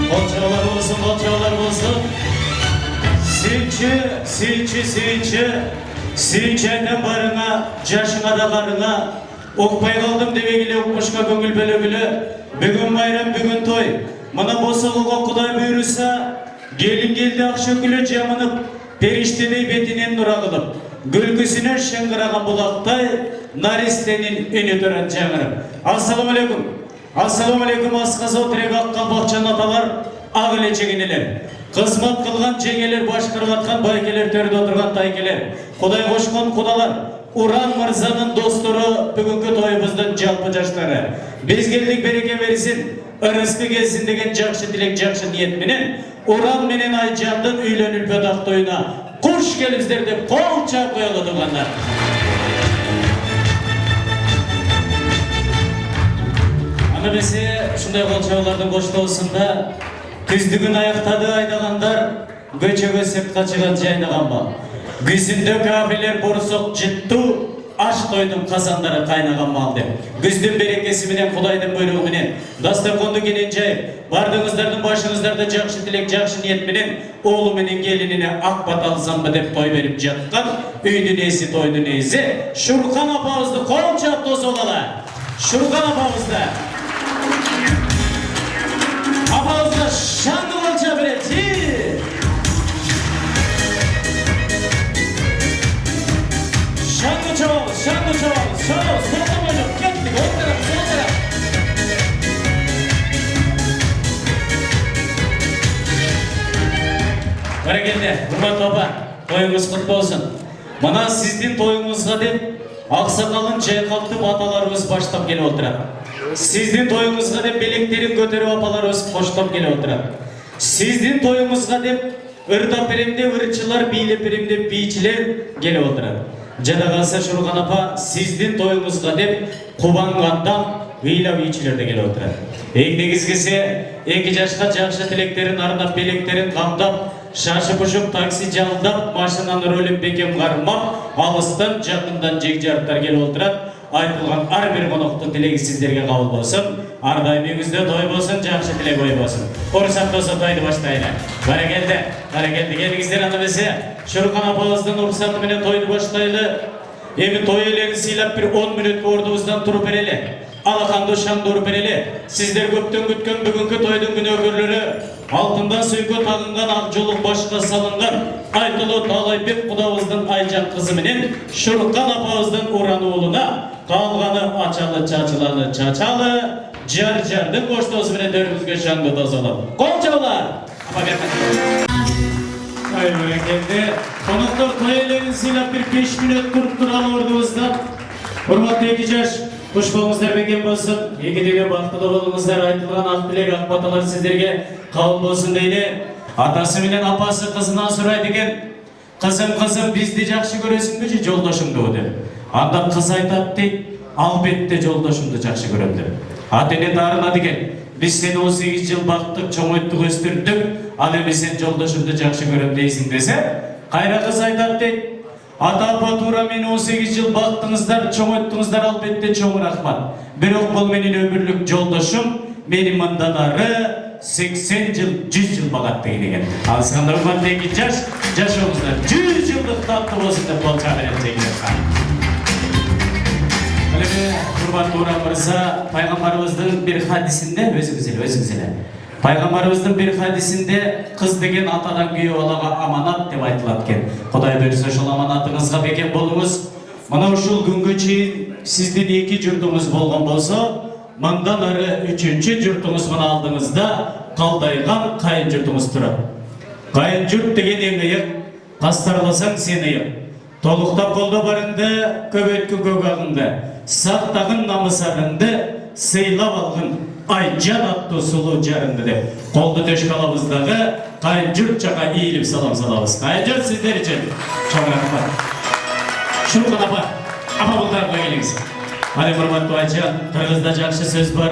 Kolçalar olsun. Suyunçaydan barına, yaşına da karına, okpay kaldım devegile okmuşka köngül bölü. Bugün bayram, bugün toy. Mana bosalığa Kuday buyurursa, gelin geldi akşökülü camınıp, periştedey betinen nura kılıp, gülgüsüne şengıragan bulaqtay, naristenin ünü duran жаңырып. Assalamu alaikum. Assalamu alaikum asqasa otirek аққан бақчан аталар, ағыле жегенелер. Қызмат қылған жеңелер, башқарыватқан байкелер, төрді отырған тайкелер. Құдай қошқан құдалар, Уран Мырзаның достары, бүгінгі тойымыздың жалпы жаштары. Біз келдік береке берсін, ырысты келсін деген жақшы тілек, жақшы ниетменен, Уран менен Айжандың үйленіп өтақ тойына қош келіңіздер деп қол чап қоялы тұрғандар. Аны бесе, шындай қол чабылардың қоштауысында күздігін аяқтады айдағандар, көчеге сыртқа шыған жайнаған ба. Күзінде кафелер борсоқ жытту, аш тойдың қазандары қайнаған мал деп. Күздің берекесі менен, Құдайдың бөлігі менен, дастарханды кенен жайып, бардыңыздардың башыңыздарда жақшы тілек, жақшы ниет менен, оғлы менен келініне ақ бат алсам ба деп той беріп жатқан, үйдің есі, тойдың есі, Шурқан апамызды қол чап тосолала. Шурқан апамызды. Апамызға шаңғы қол чап береді. Şanlı çoğal, solda boyunum, kettik, o taraf, sol taraf. Бәрекелді, Құрмат баба, тойыңыз құтты болсын. Мына сіздің тойыңызға деп, ақсақалын жайқалтып аталарымыз баштап келіп отырады. Сіздің тойыңызға деп, белектерін көтеріп апаларымыз қоштап келіп отырады. Сіздің тойыңызға деп, ырдап беремде, ырчылар, билеп беремде, бейчілер келіп отырады. Жадағасы Шурқан апа, сіздің тойыңызға деп, Құбанғандан үйлап үйчілерді келіп отырады. Егнегізгесе, екі жашқа жақшы тілектерін арнап, белектерін қамдап, шашы пұшып, такси жалдап, машинаны рөліп бекем қармап, алыстан, жақындан жек жарықтар келіп отырады. Айтылған ар бір қонақтың тілегі сіздерге қабыл болсын. Ардайымыңызда той болсын, жақсы тілек ой болсын. Ұрсақ досы тойды баштайлы. Бәрекелді, келіңіздер аны бесе. Шурқан апамыздың ұрсаты менен тойды баштайлы. Эми той елені сыйлап бір 10 минут ордымыздан тұрып берелі. Алақанды шаңды ұрып берелі. Сіздер көптен күткен бүгінгі тойдың күні өкірлері. Алтындан сөйкі тағынған ақ жолық башқа салынған Айтылы Талайбек құдауыздың Айжан қызы менен Шурқан апамыздың Уран ұлына қалғаны ачалы чачыланы чачалы жар-жардың қоштаусы менен төрімізге шаңды тозалып. Қол жаулар! Ай бәрекелді. Қонақтар той елерін сыйлап бір 5 минут тұрып тұрған ордымыздан. Құрметті екі жаш, қош болыңыздар бекен болсын. Екідегі бақтылы болыңыздар, айтылған ақ тілек, ақ баталар сіздерге қабыл болсын дейді. Атасы менен апасы қызынан сұрайды екен. Қызым, бізді жақсы көресің бе, жолдашымды о деп. Анда қыз айтады дейді, албетте жолдашымды жақсы көрем деп. Ата-ене дарынады екен. Біз сені 18 жыл бақтық, чоңойттық, өстірдік, ал еме сен жолдашымды жақсы көрем дейсің десе, қайра қыз айтады дейді. Ата-апа тура мені 18 жыл бақтыңыздар, чоңойттыңыздар, албетте чоң рахмат. Бірақ бұл менің өмірлік жолдашым, менің мынданары 80 жыл, 100 жыл бағатты деген. Алысқандар ұматты екі жаш оғыздар 100 жылдық татты болсын деп бол чаберет жегілер қан. Біліме, Құрбан Уран Мырза, пайғамбарымыздың бір хадисінде, өзіңізелі. Пайғамбарымыздың бір хадисінде қыз деген атадан күйеу алаға аманат деп айтылады кен. Құдай берсе шол аманатыңызға бекем болыңыз. Мына ушул күнге чейин сіздің екі жұртыңыз болған болса, мындан ары 3-ші жұртыңыз мына алдыңызда қалдайған қайын жұртыңыз тұрады. Қайын жұрт деген ең иық, қастарласаң сен иық. Толықтап қолда барыңды, көбеткін көгағыңды, сақтағын намысарыңды, сыйлап алғын Айжан атты сұлу жарыңды деп. Қолды төш қалабыздағы қайын жұрт жақа иіліп салам салабыз. Қайын жұрт сіздер үшін. Чоң рахмат. Шурқан апа, бұлдарға келіңіз. Али Мұрматты Айжан, қырғызда жақсы сөз бар.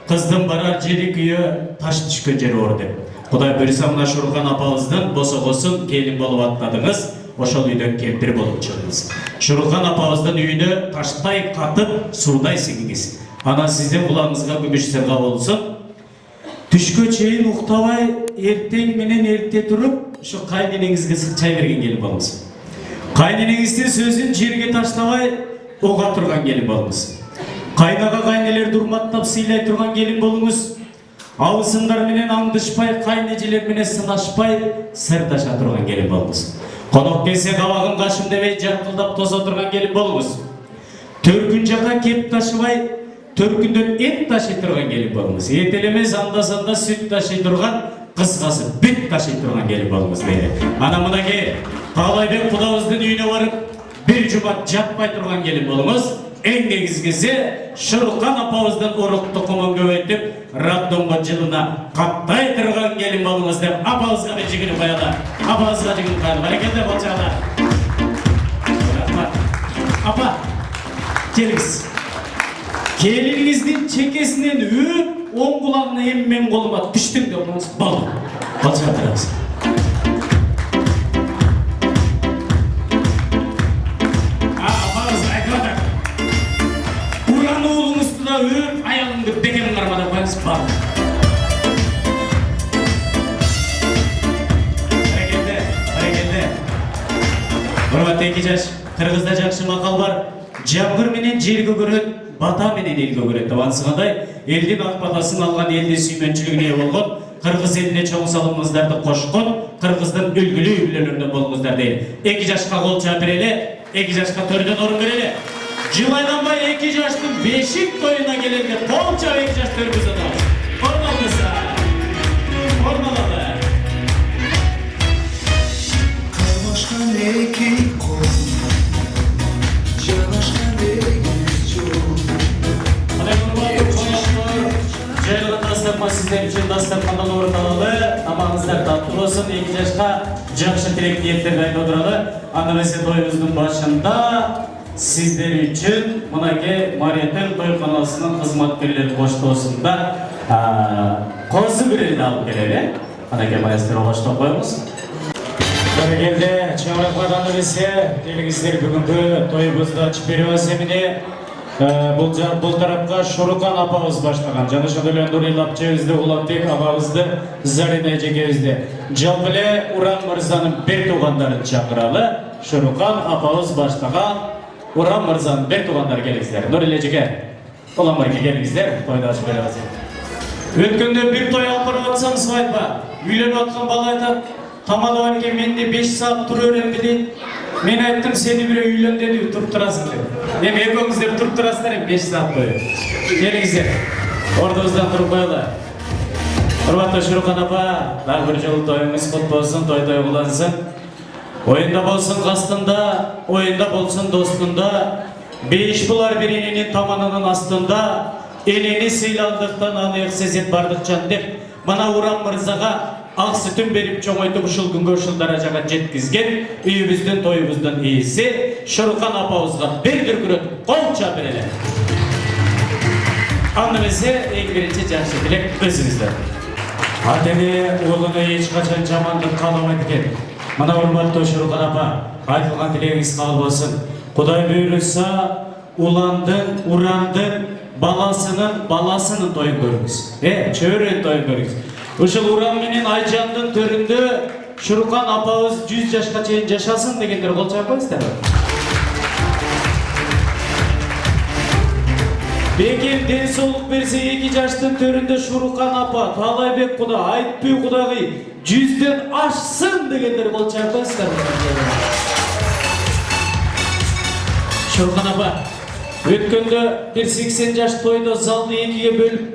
Қыздың барар жері күйі таш түшкен жері ор деп. Құдай бұйырса мына Шурқан апамыздың босоғысын келін болып аттадыңыз. Ошол үйден кемпір болып шығыңыз. Шурқан апамыздың үйіне таштай қатып, судай сіңіңіз. Ана сізден құлағыңызға күміш сырға болсын. Түшкө чейин уктабай, эртең менен эрте туруп, ушу кайненеңизге чай берген келин болуңуз. Кайненеңиздин сөзүн жерге таштабай, уга турган келин болуңуз. Кайнага кайнелерди урматтап сыйлай турган келин болуңуз. Абысындар менен аңдышпай, кайнежелер менен сынашпай, сырдаша турган келин болуңуз. Конок келсе кабагын кашым дебей, жаркылдап тосо турган келин болуңуз. Төркүн жака кеп ташыбай, төркүндөн эт ташый турган келин болуңуз. Эт элемес анда-санда сүт ташый турган, кыскасы бүт ташый турган келин болуңуз дейли. Ана мынакей Таалайбек кудабыздын үйүнө барып, бир жумат жатпай турган келин болуңуз. Эң негизгиси Шуркан апабыздын урук тукумун көбөйтүп, роддомго жылына каттай турган келин болуңуз деп апабызга бир жигирип коелу. Апабызга жигирип коелу. Баракелде болчагыла. Рахмат. Апа, келиңиз. Келиңиздин чекесинен өп, оң кулагына эммен колума түштүң деп болуңуз. Болду. Болчага турабыз. Өп, аялыңды бекем кармадап коюңуз. Бар. Баракелде, баракелде. Урматтуу эки жаш, кыргызда жакшы макал бар. Жамгыр менен жер көгөрөт, бата менен эл көгөрөт деп ансыгандай, элдин ак батасын алган, элдин сүймөнчүлүгүнө ээ болгон, кыргыз элине чоң салымыңыздарды кошкон, кыргыздын үлгүлүү үйлөрүндөн болуңуздар дейли. Эки жашка кол чаап берели, эки жашка төрдөн орун берели. Жылайланбай эки жаштын бешик тоюна келгенде кол чаап эки жаш төргүзүп атабыз. Орналдыса. Орналады. Кавашкан эки кол, жанашкан эки жол. Кандай урматтуу коноктор, жайылган дастархан сиздер үчүн дастархандан орун алалы. Тамагыңыздар таттуу болсун, эки жашка жакшы тилек ниеттерди айтып отуралы. Анда эмесе тоюбуздун башында сиздер үчүн мынакей Мариятел тойканасынын кызматкерлери коштоосунда козу бирелди алып келели. Анакей маэстро баштап коебуз. Баракелде, чоң рахмат. Анда эмесе келиңиздер бүгүнкү тоюбузду ачып беребиз. Эмне бул тарапка Шуркан апабыз баштаган, жана ошондой эле Нурил апчебизди, Уланбек агабызды, Зарина эжекебизди, жалпы эле Уран мырзанын бир туугандарын чакыралы. Шуркан апабыз баштаган Уран мырзанын бир туугандары келиңиздер. Нурил эжеке, Уланбекке келиңиздер, тойду ачып беребиз. Өткөндө бир той алып барып атсам свадьба, үйлөнүп аткан бала айтат, тамадабан экен, менде 5 саат тура беремби дейт. Мен айттым, сени бирөө үйлөн деди, туруп турасың деп. Эми экөөңүздөр туруп турасыздар, 5 саат бою. Келиңиздер, ордубуздан туруп коелу. Урматтуу Шуркан апа, дагы бир жолу тоюңуз кут болсун, той кылынсын. Оюнда болсун кастында, оюнда болсун достунда, бейиш булар бир эненин таманынын астында, энени сыйландыктан аны сезет бардыкчан деп, мына Уран мырзага ак сүтүн берип чоңойтуп ушул күнгө ушул даражага жеткизген үйүбүздүн тоюбуздун ээси Шуркан апабызга бир дүркүрөтүп кол чаап берели. Анда эмесе эң биринчи жакшы тилек өзүңүздөр. Ата эне уулуна эч качан жамандык кааламайт экен. Мына урматтуу Шуркан апа, айтылган тилегиңиз кабыл болсун. Кудай буйруса, Уландын, Урандын баласынын тоюн көрүңүз. Чөбөрөнүн тоюн көрүңүз. Ушул Уран менен Айжандын төрүндө Шуркан апабыз 100 жашка чейин жашасын дегендер кол чаап коюңуздар. Бекем ден соолук берсе 2 жаштын төрүндө Шуркан апа, Таалайбек куда, Айтбүй кудагый 100дөн ашсын дегендер кол чаап коюңуздар. Шуркан апа, өткөндө бир 80 жаш тойдо залды 2ге бөлүп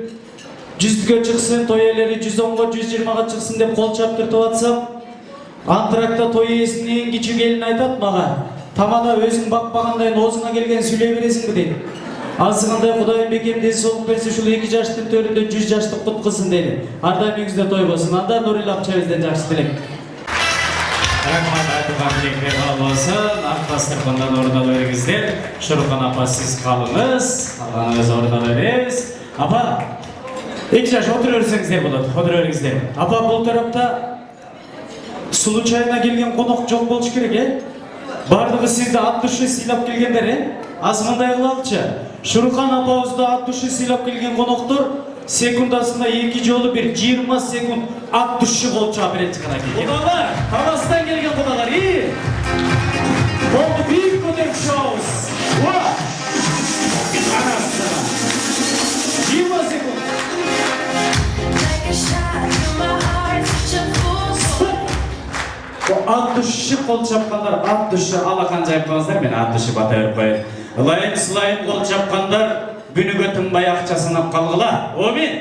100ге чыксын, той ээлери 110го, 120га чыксын деп кол чаап туртуп атсам, антракта той ээсинин эң кичүү келин айтат мага, тамада өзүң бакпагандай оозуңа келген сүйлөй бересиңби дейт. Азгандай Кудайым бекем ден соолук берсе ушул 2 жаштын төрүндө 100 жаштык куткузсын дейли. Ар дайым үйүңүздө той болсун. Анда Нурил апчабызден жакшы тилек. Рахмат, айтылган тилектер кабыл болсун. Ак дастархандан орун ала бериңиздер. Шуркан апа, сиз калыңыз. Калганыңыз орун ала беребиз. Апа, 2 жаш отура берсеңиздер болот. Отура бериңиздер. Апа, бул тарапта случайно келген конок жок болуш керек, Бардыгы сизди ат душы сыйлап келгендер, Аз мындай кылалычы. Шуркан апабызды ат душы сыйлап келген коноктор секундасында 2 жолу bir 20 секунд ат düşüşü кол чаап берет чыгара экен. Кудалар, Таластан келген кудалар. Болду бийик көтөрүп шоуз. Анасына. 20 секунд. Ат düşüşü кол чапкандар, ат düşüşü алақан жайып қалыңыздар, мен ат düşüşü бата беріп қояйын. Ылайым сылайым кол чапкандар күнүгө тынбай акча сынап калгыла. Амин.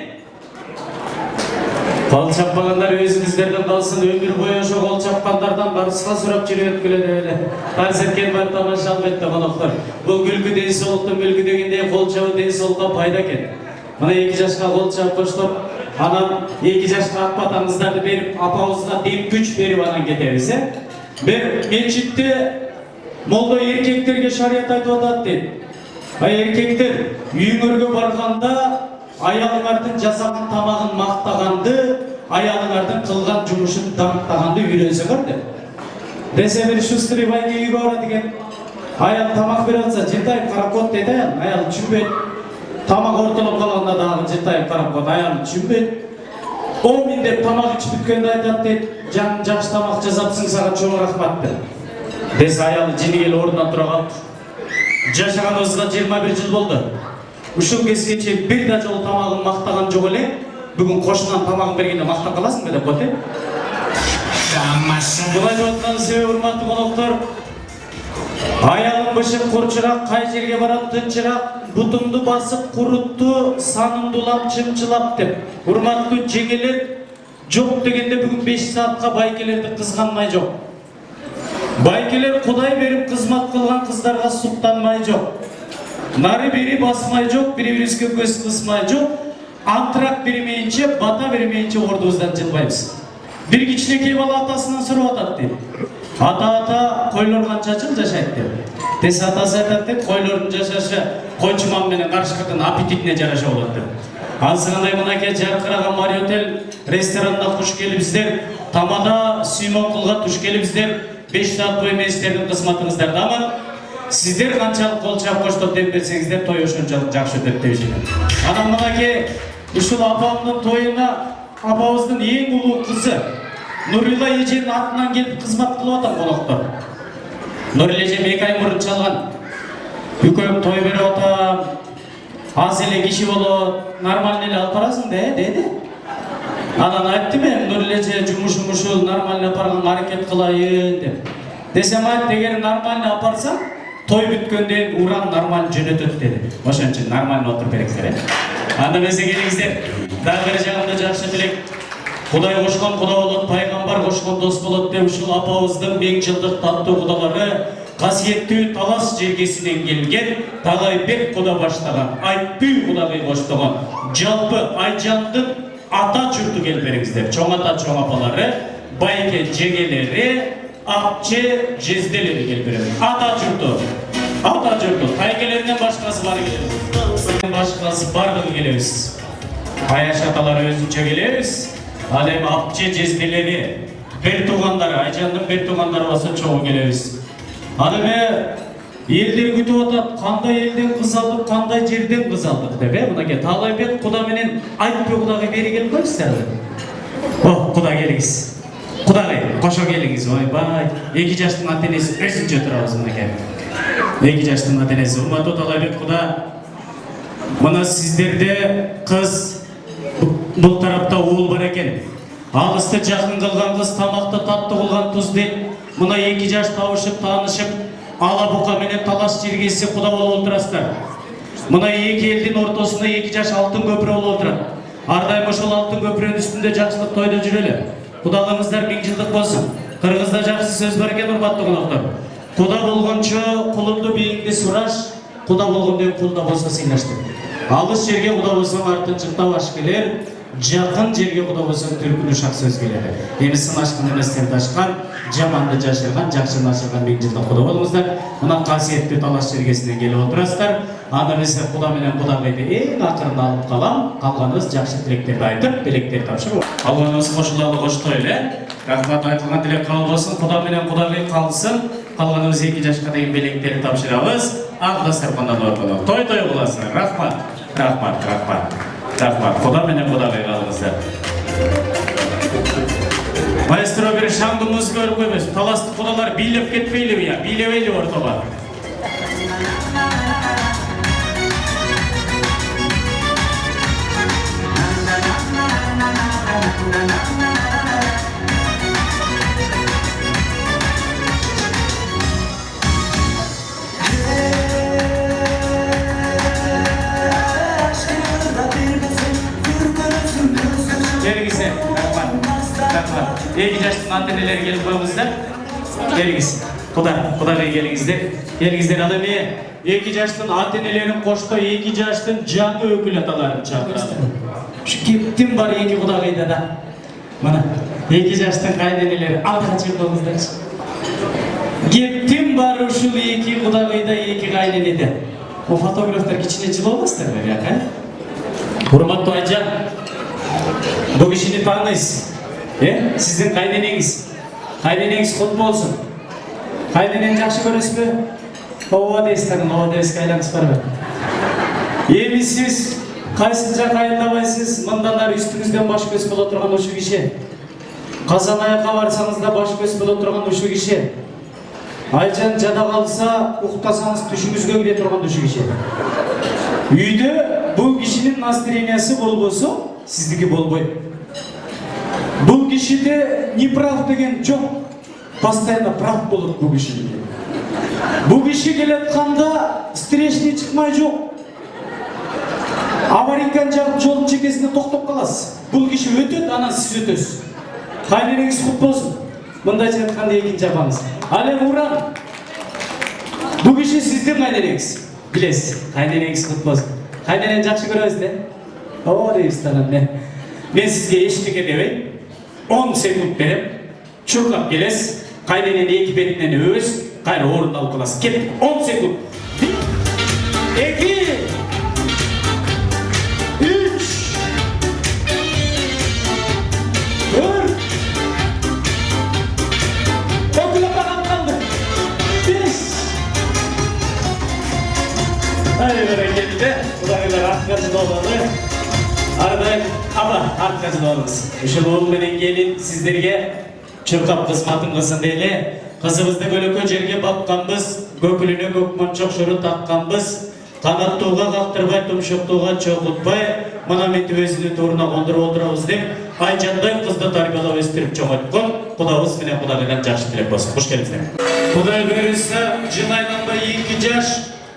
Кол чаппагандар өзүңүздөрдөн калсын, өмүр бою ошо кол чапкандардан барыска сурап жүрөт келе. Тарсеткен бар тамаша албетте коноктор. Бул күлкү ден соолуктун мүлкү дегендей кол чабуу ден соолукка пайда экен. Мына 2 жашка кол чаап коштоп, анан 2 жашка ат батаңыздарды берип, апабызга дем күч берип анан кетебиз, Бир мечитте молдо эркектерге шарият айтып атат дейт. Эркектер үйүңөргө барганда аялыңардын жасаган тамагын мактаганды, аялыңардын кылган жумушун даңктаганды үйрөнсөңөр деп. Десе бир шустрый байке үйгө барат экен. Аял тамак берип атса, жытайып карап кот дейт аял түшүнбөйт. Тамак ортолоп калганда дагы жытайып карап кот, аял түшүнбөйт. Омин деп тамак ичип бүткөндө айтат дейт, жан жакшы тамак жасапсың, сага чоң рахмат деп. Десе аялы жини келип ордунан тура калып, жашаганыбызга 21 жыл болду. Ушул кезге чейин бир да жолу тамагын мактаган жок эле. Бүгүн кошунан тамагын бергенде мактап каласыңбы деп кот, Булай деп аткан себеби, урматтуу коноктор, аялым бышык курчурак, кай жерге барат тынчыраак, бутумду басып курутту, санымды улам чымчылап деп. Урматтуу жеңелер, жок дегенде бүгүн 5 саатка байкелерди кызганмай жок. Байкелер Кудай берип кызмат кылган кыздарга суктанмай жок. Нары бери басмай жок, бири-бирибизге көз кысмай жок. Антрак бермейинче, бата бермейинче ордубуздан жылбайбыз. Бир кичинекей бала атасынан сурап атат дейт. Ата койлор канча жыл жашайт деп. Десе атасы айтат дейт, койлордун жашашы койчуман менен карышкырдын аппетитине жараша болот деп. Ансыгандай мынакей жаркыраган Мариотель ресторанына туш келипсиздер, тамада сүймөн кылга туш келипсиздер. 5 саат бою мен сиздердин кызматыңыздарда аман. Сиздер канчалык кол чаап коштоп дем берсеңиздер, той ошончолук жакшы өтөт деп ишенем. Анан мынакей ушул апамдын тоюна апабыздын эң улуу кызы Нурила эженин атынан келип кызмат кылып атам коноктор. Нурила эжем 2 ай мурун чалган. Үкөм той берип атам. Аз эле киши болот, нормально эле алып барасың деди. Анан айттым мен, Нурила эже жумушум ушул нормально алып барганга аракет кылайын деп. Десем айт, эгер нормально алып барсаң, той бүткөндөн уран нормально жөнөтөт деди. Ошон үчүн нормально отуруп бересиздер. Анда эмесе келиңиздер. Дагы бир жагында жакшы тилек. Кудай кошкон куда болот, пайгамбар кошкон дос болот деп ушул апабыздын 1000 жылдык таттуу кудалары касиеттүү Талас жергесинен келген Талайбек куда баштаган, Айтбүй кудагый коштогон жалпы Айжандын ата журту келип бериңиздер. Чоң ата, чоң апалары, байке жегелери, апче жезделери келип бериңиздер. Ата журту, тайкелеринен башкасы бар келебиз. Башкасы бардыгы келебиз. Аяш аталар өзүнчө келебиз. Ал эми апче жезделери, бер туугандары, Айжандын бер туугандары болсо чогуу келебиз. Ал эми элдер күтүп атат, кандай элден кыз алдык, кандай жерден кыз алдык деп, мынакей Талайбек куда менен Айтбек кудагы бери келип коюңуздар. Куда келиңиз. Кудагы кошо келиңиз. Ойбай, 2 жаштын ата-энеси өзүнчө турабыз мынакей. 2 жаштын ата-энеси, урматтуу Талайбек куда. Мына сиздерде кыз, бул тарапта уул бар экен. Алысты жакын кылган кыз, тамакты таттуу кылган туз дейт. Мына 2 жаш табышып, таанышып, Ала бука менен Талас жергеси куда болуп отурасыздар. Мына 2 элдин ортосунда 2 жаш алтын көпүрө болуп отурат. Ар дайым ошол алтын көпүрөнүн үстүндө жакшылык тойдо жүрөлү. Кудалыгыңыздар 1000 жылдык болсун. Кыргызда жакшы сөз бар экен, урматтуу коноктор. Куда болгончо кулунду бийиңди сураш, куда болгондон кулда болсо сыйлаш деп. Алыс жерге куда болсоң артынчыкта баш келер, жакын жерге куда болсоң түркүнү шак сөз келер. Эми сынашкан эместерди ашкан, жаманды жашырган, жакшыны ашырган 1000 жылдык куда болуңуздар. Мына касиеттүү Талас жергесине келип отурасыздар. Анда эмесе куда менен кудагайды эң акырында алып калам. Калганыбыз жакшы тилектерди айтып, белектер тапшырып. Калганыбыз кошулалы коштойлу, Рахмат айтылган тилек кабыл болсун. Куда менен кудагый калсын. Калганыбыз 2 жашка деген белектерди тапшырабыз. Ак дасторкондан ордоно. Той кыласыздар. Рахмат. Рахмат. Құда менен құдағай қалыңыздар. Маэстро бір шаңды музыка өріп қоймыз. Таласты құдалар билеп кетпейлі бия, билебейлі ортаға. Келгізі, рахмат. Екі жаштың ата-енелері келіп қойыңыздар. Келгіз. Құдағай келіңіздер. Келіңіздер ал эми екі жаштың ата-енелерін қоштой екі жаштың жаңы өкіл аталарын шақырады. Кептен бар екі құдағайда да. Мына екі жаштың қайненелері алдыға шығып қойыңыздар. Кептен бар ушул екі құдағайда екі қайненеде. О фотографтар кичине жылы болмастар бе, Урматтуу айжан, бұл кишини тааныйсыз. Сіздің қайненеңіз құт болсын. Қайненен жақшы көресіз бе? Ова дейсіздерін, ова дейсізге айлаңыз бар бе? Эми сіз қайсын жақ айындабайсыз, мынданар үстіңізден баш көз бола тұрған ұшы кеше. Қазан аяққа барсаңызда баш көз бола тұрған ұшы кеше. Айжан жада қалса, ұқтасаңыз түшіңізге келе тұрған ұшы кеше. Үйде бұл кишinin настроениясы болбосо, сіздікі болбой. Бұл кишиде не прав деген жоқ, постоянно прав болып бұл кишиде. Бұл киши келетканда стрешни шықмай жоқ. Аварийкан жағып жол чекесіне тоқтап қаласыз. Бұл киши өтеді, анан сіз өтесіз. Қайненеңіз құт болсын. Мындай жатқанда екінші апаңыз. Алем Уран. Бұл киши сіздің қайненеңіз. Білесіз, қайненеңіз құт болсын. Қайненен жақсы көресіз де? О, дейбістанам не. Мен сізге ештеңе демеймін. 10 секунд берем. Чурқап келесіз. Қайненен екі бетінен өз, қайры орын алып қаласыз. Кеттік. 10 секунд. 2 3 4 Okulapadan kaldı. 5 Haydi bereketli. Udağılar arkacı doladı. Arada ama arkacı dolumuz. Uşul oğul menen gelin sizlerge çırkap kızmatın kızın deyli. Kızımızda gölökö жерге bakkanbız, gökülüne gökmonçok şuru takkanbız. Kanattuğga kaktırбай, tumşuktuğga çoğutbay, monumenті өзінің турына қондырып отырабыз деп, Айжандай қызды тарбиялап өстіріп çoğutқын, Құдабыз менен Құдағайдан жақсы тілек болсын. Қош келіңіздер. Құдай бұйырса, жыл айланбай 2 жаш,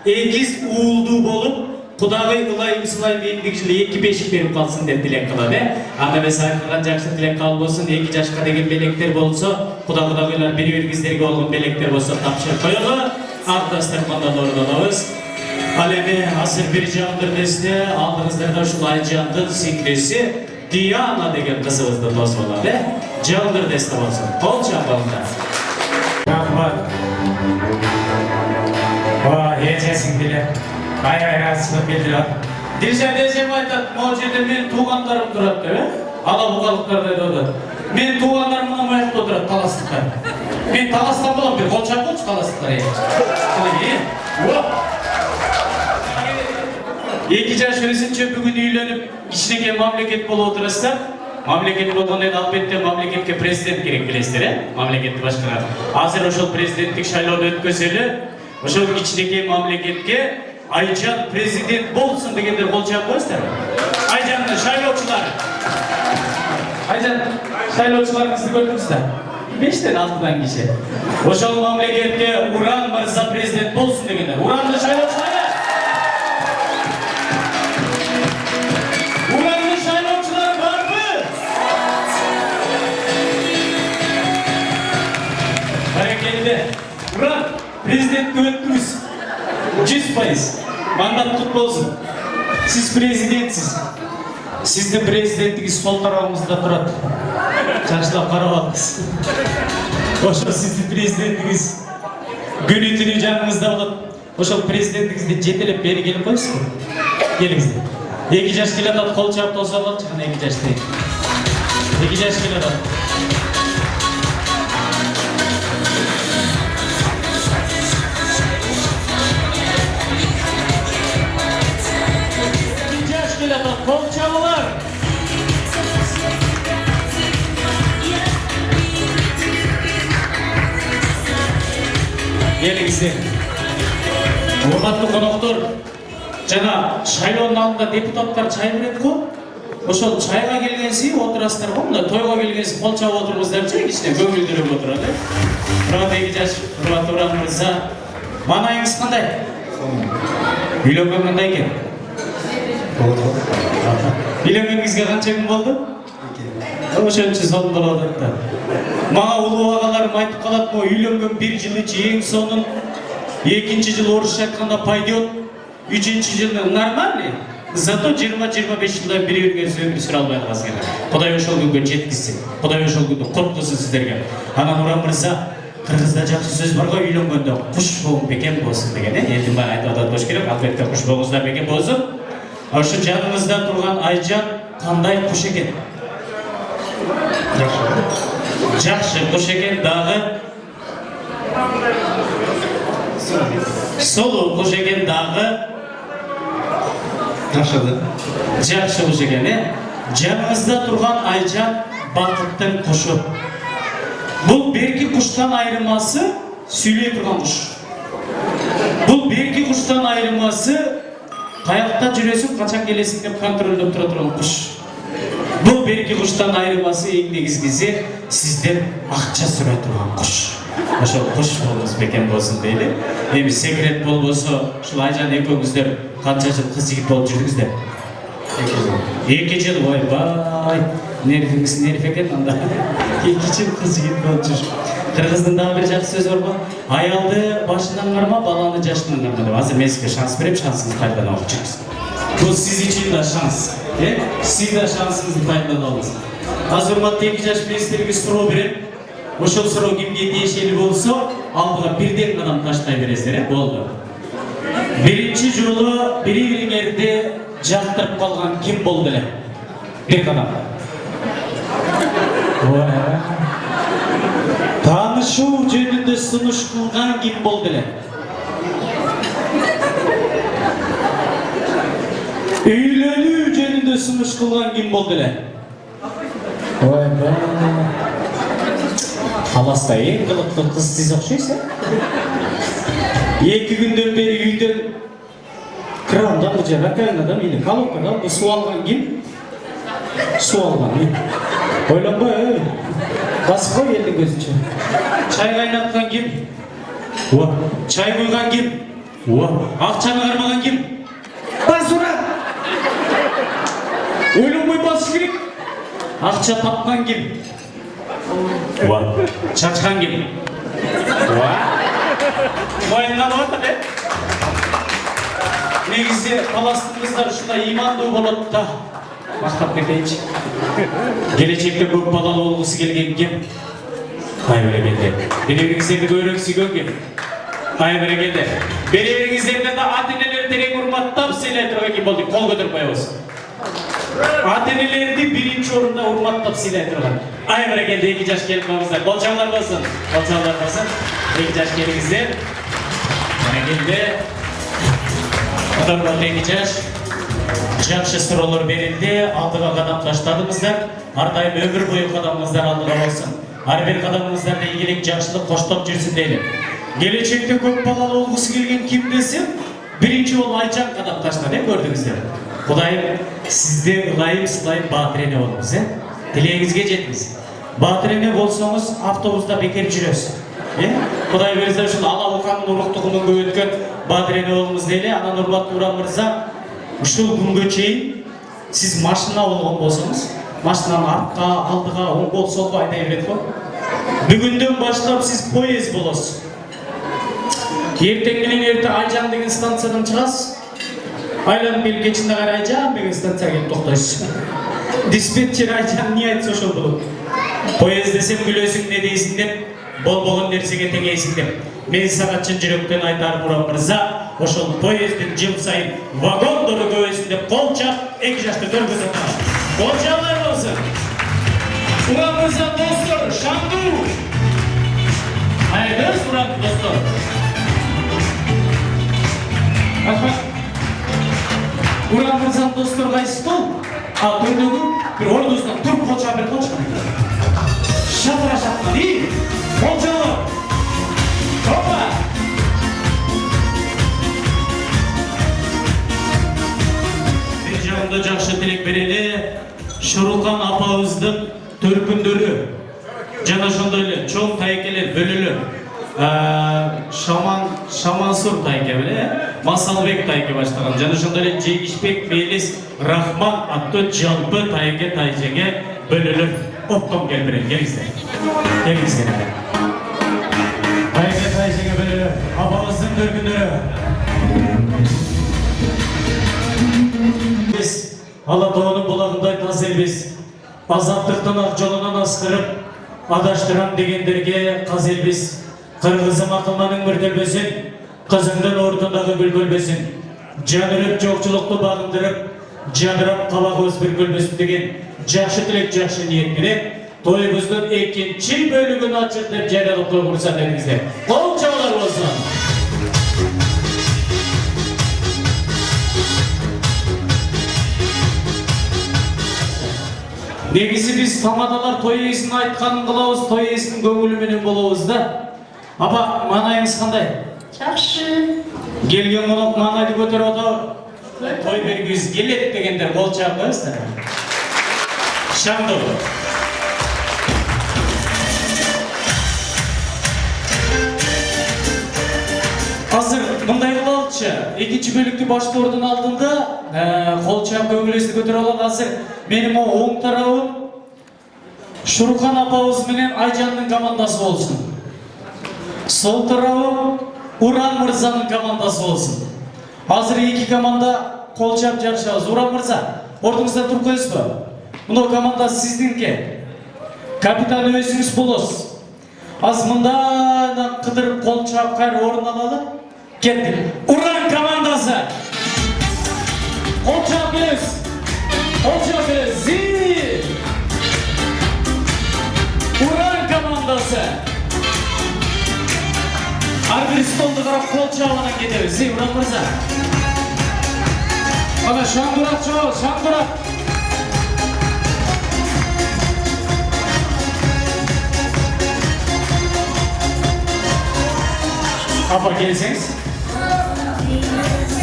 егіз уылду болып, Құдағай ылайым-сылайым ендік жылы 2 бешік беріп қалсын деп тілек қылады. Анда бес айтылған жақсы тілек қал болсын, 2 жашқа деген белектер болса, Құдағайлар бір-біргіздерге олғын белектер болса, тапшыр қойылы, ақтастыр қондан орындалабыз. Алеме асыр бір жағындар десіне, алдыңыздарда ұшыл Айжандың сіңлесі Диана деген қызымызды тос болады. Жағындар десіне болсын. Қол шамбалында. Рахмат. Ечесің келе. Ай-ай-ай сынып келдірат. Дежем айтады, мол жерде мен туғандарым тұрады деп, ала бұқалықтар деді. Мен туғандарым мұна маяқты отырады, таластықтар. Мен таластан болам, бір қол шамбалшы таластықтар. Екі жаш өресінше бүгін үйленіп, ішінеке мамлекет болу отырыстар. Мамлекет болғаннан албетте мамлекетке президент керек білесіздер, мамлекетті башқарады. Азыр ошол президенттік шайлауды өткізілі, ошол ішінеке мамлекетке Айжан президент болсын дегендер қол шағып қойсыздар. Айжанның шайлаушылары. Айжан, шайлаушыларыңызды көрдіңіздер. 5-тен 6-дан кеше. Ошол мамлекетке Уран мырза президент болсын дегендер. Уранды шайлаушылары. Уран, президентке өттіңіз. 100%. Мандат құт болсын. Сіз президентсіз. Сіздің президенттігіз сол тарауыңызда тұрады. Шашылап қарап атыңыз. Ошол сіздің президенттігіз күні-түні жаныңызда болады. Ошол президенттігізді жетелеп бері келіп қойсыз ба? Келіңіздер. 2 жаш келе атады, қол шағып тоса алады, шығын 2 жаш дейін. 2 жаш келе атады. Қол шағып Келіңіздер. Урматтуу коноктор, жана шайлоонун алдында депутаттар чай берет го. Ошол чайга келгенси отурасыздар го. Мына тойго келгенси кол чаап отурыңыздарчы, кичине көңүлдөрүп отурат. Мурат эки жаш, урматтуу Урам мырза. Маанайыңыз кандай? Үйлөнгөн кандай экен? Үйлөнгөнүңүзгө канча күн болду? Ошончо сонун болуп атат да. Мага улуу агаларым айтып калат, могу үйлөнгөн 1 жыл ичи эң сонун, 2-нчи жыл орусча айтканда пойдет, 3-нчи жыл нормальный. Зато 20-25 жылдан бири-бириңерге өмүр сүрө албай каласыз экен. Кудай ошол күнгө жеткизсин. Кудай ошол күндү коткузсун сиздерге. Анан Урам мырза, кыргызда жакшы сөз бар го, үйлөнгөндө куш болуп бекем болсун деген, элдин баары айтып атат болуш керек. Албетте куш болуңуздар бекем болсун. Ошо жаныңызда турган Айжан кандай куш экен? Жакшы куш экен, дагы солуу куш экен, дагы жакшы куш экен, жаныңызда турган Айжан бакыттын кушу. Бул берки куштан айырмасы сүйлөй турган куш. Бул берки куштан айырмасы каякта жүрөсүң, качан келесиң деп контролдоп тура турган куш. Бул берки куштан айырмасы эң негизгиси сизден акча сурай турган куш. Ошол куш болуңуз бекем болсун дейли. Эми секрет болбосо, ушул Айжан экөөңүздөр канча жыл кыз жигит болуп жүрдүңүздөр? 2 жыл, ойбай. Нервиңиз нерв экен анда. 2 жыл кыз жигит болуп жүр. Кыргыздын дагы бир жакшы сөзү бар го. Аялды башынан карма, баланы жашынан карма деп. Азыр мен сизге шанс берем, шансыңызды пайдаланып алып жүрүңүз. Бул сиз үчүн да шанс. Сиз да шансыңызды пайдаланып алыңыз. Азыр урматтуу 2 жаш министрге суроо берем. Ошол суроо кимге тиешелүү болсо, алдыга бирден кадам таштай бересиздер, болду. Биринчи жолу бири-бириңерди жактырып калган ким болду эле? Бир кадам. Таанышуу жөнүндө сунуш кылган ким болду эле? Үйлөнүү жөнүндө сунуш кылган ким болду эле? Аласта эң кылыктуу кыз сиз окшойсуз. 2 күндөн бери үйдөн крандан же раковинадан или колонкадан суу алган ким? Суу алган. Ойлонбой, басып кой элдин көзүнчө. Чай кайнаткан ким? Чай куйган ким? Акчаны кармаган ким? Басура! Ойлонбой басыш керек. Акча тапкан ким? Чачкан ким? Моюнга болот да. Негизи таластын кыздар ушундай ыймандуу болот да. Баштап кетейинчи. Келечекте көп балалуу болгусу келген ким? Кайбирегенде. Бири-бириңиздерди көбүрөөк сүйгөн ким? Кайбирегенде. Бири-бириңиздерди да ата-энелер терең урматтап сыйлай турган ким болду? Кол көтөрүп коебуз. Ата-энелерди биринчи орунда урматтап сыйлай турган. Кайбирегенде 2 жаш келип калыңыздар. Болчаңдар болсун. Болчаңдар болсун. 2 жаш келиңиздер. Келде. Оторгон 2 жаш. Жакшы суроолор берилди, алдыга кадам таштадыңыздар. Ар дайым өмүр бою кадамыңыздар алдыга болсун. Ар бир кадамыңыздарда ийгилик, жакшылык коштоп жүрсүн дейли. Келечекте көп балалуу болгусу келген ким десем, биринчи жолу Айжан кадам таштады, көрдүңүздөр. Кудайым сизди ылайым, сылайым баатыр эне болуңуз, тилегиңизге жетиңиз. Баатыр эне болсоңуз автобуста бекер жүрөсүз. Кудай берсе ушул ала укамдын уруктугунун өткөн баатыр эне болуңуз дейли. Анан урматтуу Урам мырза, ушул күнгө чейин сиз машина болгон болсоңуз, машинанын артка, алдыга, оңго, солго айдай берет го. Бүгүндөн баштап сиз поезд болосуз. Эртең менен эрте Айжан деген станциядан чыгасыз. Айланып келип кечинде кара Айжан деген станцияга келип токтойсуз. Диспетчер Айжан эмне айтса ошол болот. Поезд десем күлөсүң, не дейсиң деп, болбогон нерсеге теңейсиң деп. Мен сага чын жүрөктөн айтарым Урам мырза, ошол поездин жыл сайын вагондору көбөйсүн деп кол чап, 2 жашты көргөзөт. Болчаңдар болсун. Урам мырза достор, шаңдуу. Айдыз Урам достор. Урам мырза достор кайсы стол? Төрдөгү бир ордусунан туруп кол чап, бир кол чап. Шатыра шатман, болчаңдар. Опа! тилек берели Шурукан апабыздын төркүндөрү жана ошондой эле чоң тайкелер бөлөлөр. Шамансур тайке беле, Масалбек тайке баштаган жана ошондой эле Жегишбек Мелис Рахман аттуу жалпы тайке тайжеге бөлөлөр. Оптом келбирен, келиңиздер. Келиңиздер. Тайке тайжеге бөлөлөр. Апабыздын төркүндөрү. Biz Алатоонун булагындай таз элбиз. Азаттыктын ак жолунан аскырып, адаштырам дегендерге каз элбиз. Кыргызым акылманың мөртөлбөсүн, кызыңдын ордундагы гүл көлбөсүн. Жан үрөп жокчулукту багындырып, жадырап кабагыбыз бир көлбөсүн деген жакшы тилек, жакшы ниет менен тоюбуздун экинчи бөлүгүн ачык деп жарыялап койгурса дедиңиздер. Кол чабуулар болсун. Негизи биз тамадалар той ээсинин айтканын кылабыз, той ээсинин көңүлү менен болобуз да. Апа, манайыңыз кандай? Жакшы. Келген конок манайды көтөрүп атабы? Той бергибиз келет дегендер кол чаап коесуздар. Шаңдоо. Азыр мындай кылалычы, экинчи бөлүктү баштоордун алдында кол чаап көңүлүбүздү көтөрүп алалы. Азыр менин оң тарабым Шурукан апабыз менен Айжандын командасы болсун. Сол тарабым Уран мырзанын командасы болсун. Азыр эки команда кол чаап жарышабыз. Уран мырза, ордуңузда туруп коесузбу? Мына команда сиздинки. Капитан өзүңүз болосуз. Аз мындан кыдырып кол чаап кайра орун алалы. Кеттик. Уран командасы. Кол чаап келебиз. Кол чаап келебиз. Уран командасы. Ар бир столду карап кол чабынан кетебиз. Уран мырза. Ана шаңдурак чабабыз, шаңдурак. Апа келсеңиз.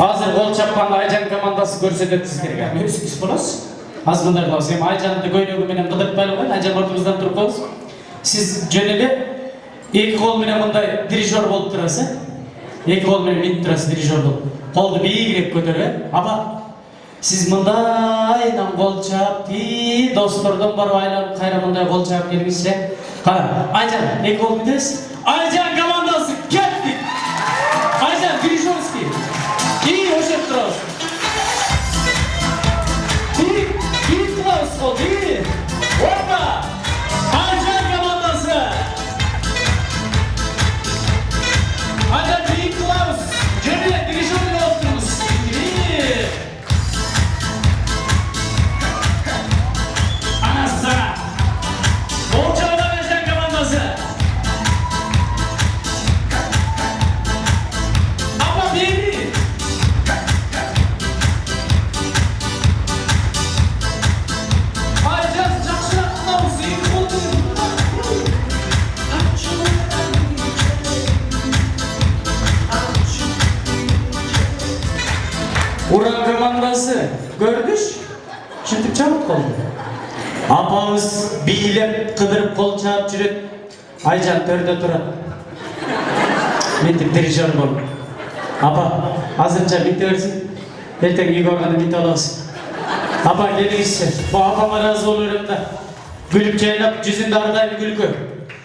Азыр кол чапканда Айжан командасы көрсөтөт сиздерге. Өзүңүз болосуз. Аз мындай кылабыз. Эми Айжанды көйнөгү менен кыдыртпайлы коюн. Айжан ордубуздан туруп коебуз. Сиз жөн эле эки кол менен мындай дирижер болуп турасыз. Эки кол менен минип турасыз дирижер болуп. Колду бийигирээк көтөрүп. Апа, сиз мындайдан кол чаап, достордон барып айланып кайра мындай кол чаап келгизсе. Кара, Айжан, эки кол бүтөбүз. Айжан командасы кеттик. Айжан, дирижерский. Ошеп турабыз. Бийик кылабыз колду. Опа! Айжан командасы. Айжан бийик кылабыз. Жөн эле дирижерный болуп турбуз. Анасы. Кол чабуулар Айжан командасы. Апа бери. Айжан жакшыраак кылабыз. Эки колду. Уран командасы көрдүш? Шынтып чабып колду. Апабыз бийлеп, кыдырып кол чаап жүрөт. Айжан төрдө турат. Ментип дирижер болуп. Апа, азырынча бите берсин. Эртең үйгө барганда бите алабыз. Апа келиңизчи. Бу апама ыраазы болуп берем да. Күлүп жайнап, жүзүндө ар дайым күлкү.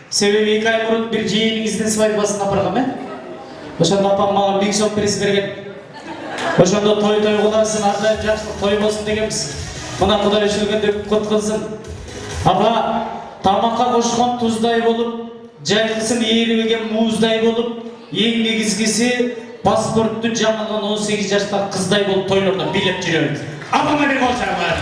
Себеби 2 ай мурун бир жыйыныңыздын свадьбасына баргам, Ошондо апам мага 1000 сом приз берген. Ошондо той кыларсың, ар дайым жакшылык той болсун дегенбиз. Мына Кудай өчүлгөндө кут кылсын. Апа, тамакка кошкон туздай болуп, жайкысын ээрибеген мууздай болуп, эң негизгиси паспортту жаңылган 18 жаштагы кыздай болуп тойлордо бийлеп жүрөбүз. Апама бир кол чабуулар.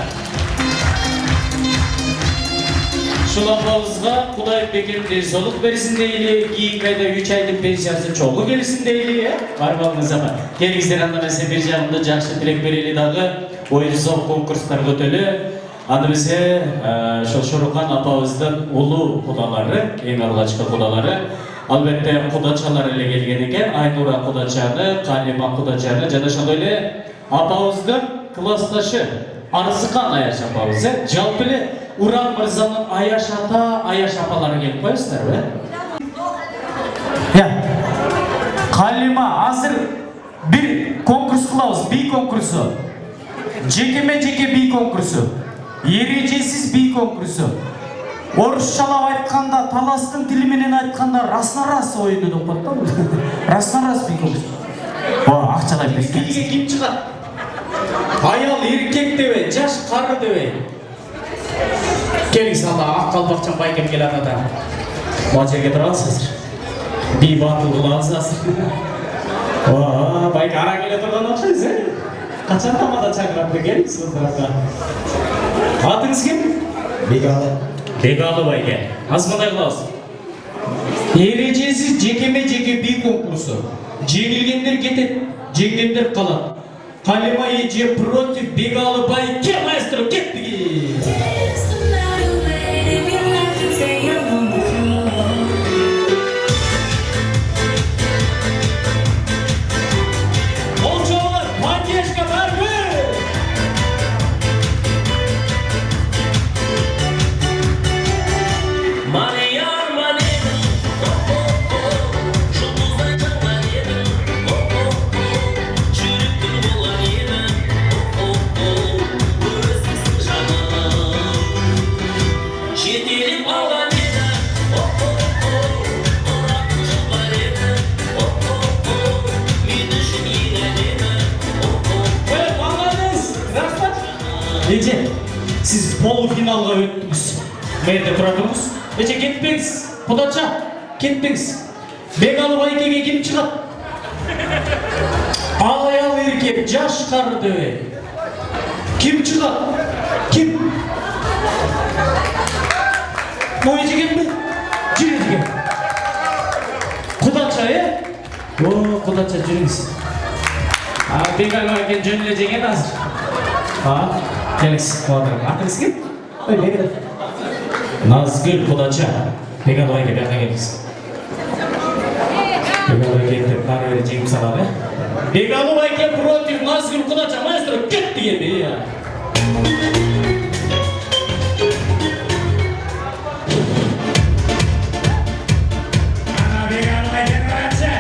Ушул апабызга Кудай бекем денсаулык берсин дейли, кийинки айда 3 айдын пенсиясы чогуу келсин дейли, барбаңыз апа. Келиңиздер анда эмесе бир жагында жакшы тилек берели дагы, оюн-зоок конкурстар өтөлү. Аны бизе ошол Шорукан апабыздын улуу кудалары, эң алгачкы кудалары, албетте кудачалар эле келген экен. Айнура кудачаны, Калима кудачаны жана ошондой эле апабыздын классташы арзықан Аяш апабыз, жалпы эле Уран мырзанын Аяш ата, Аяш апалары келип коесуздар, Калима, азыр бир конкурс кылабыз, би конкурсу. Жекеме-жеке би конкурсу. Эрежесиз би конкурсу. Орусчалап айтканда, таластын тили менен айтканда расна-рас оюну деп коет да. Расна-рас би конкурсу. Акчалай берген. Биге ким чыгат? Аял эркек дебей, жаш кары дебей. Келиңиз анда ак калпакчан байкем келет ата. Могу жерге турабыз азыр. Би батыл кылабыз азыр. Байке ара келе турган окшойсуз, Качан тамада чакырат келиңиз ата. Атыңыз ким? Бегалы. Бегалы байке. Азыр мындай кылабыз. Эрежесиз жекеме-жеке би конкурсу. Жеңилгендер кетет, жеңгендер калат. Калима эже против Бегалы байке, маэстро, кеттик. Эже, сиз полуфиналга өттүңүз. Мерде туратыңыз. Эже кетпеңиз. Кудача, кетпеңиз. Бегалы байкеге ким чыгат? Аял эркек, жаш кары дебей. Ким чыгат? Ким? Мой жигенби? Жиген. Кудача, Кудача жүрүңүз. Бегалы байке жөн эле жеген азыр. Келіңіз, атыңыз кім? Бегалы. Назгүл Кудача. Бегалы байке бияққа келіңіз. Бегалы байке нары бері жеңіп салады. Бегалы байке против Назгүл Кудача. Маэстро, кетті келді. Бегалы байке Кудача.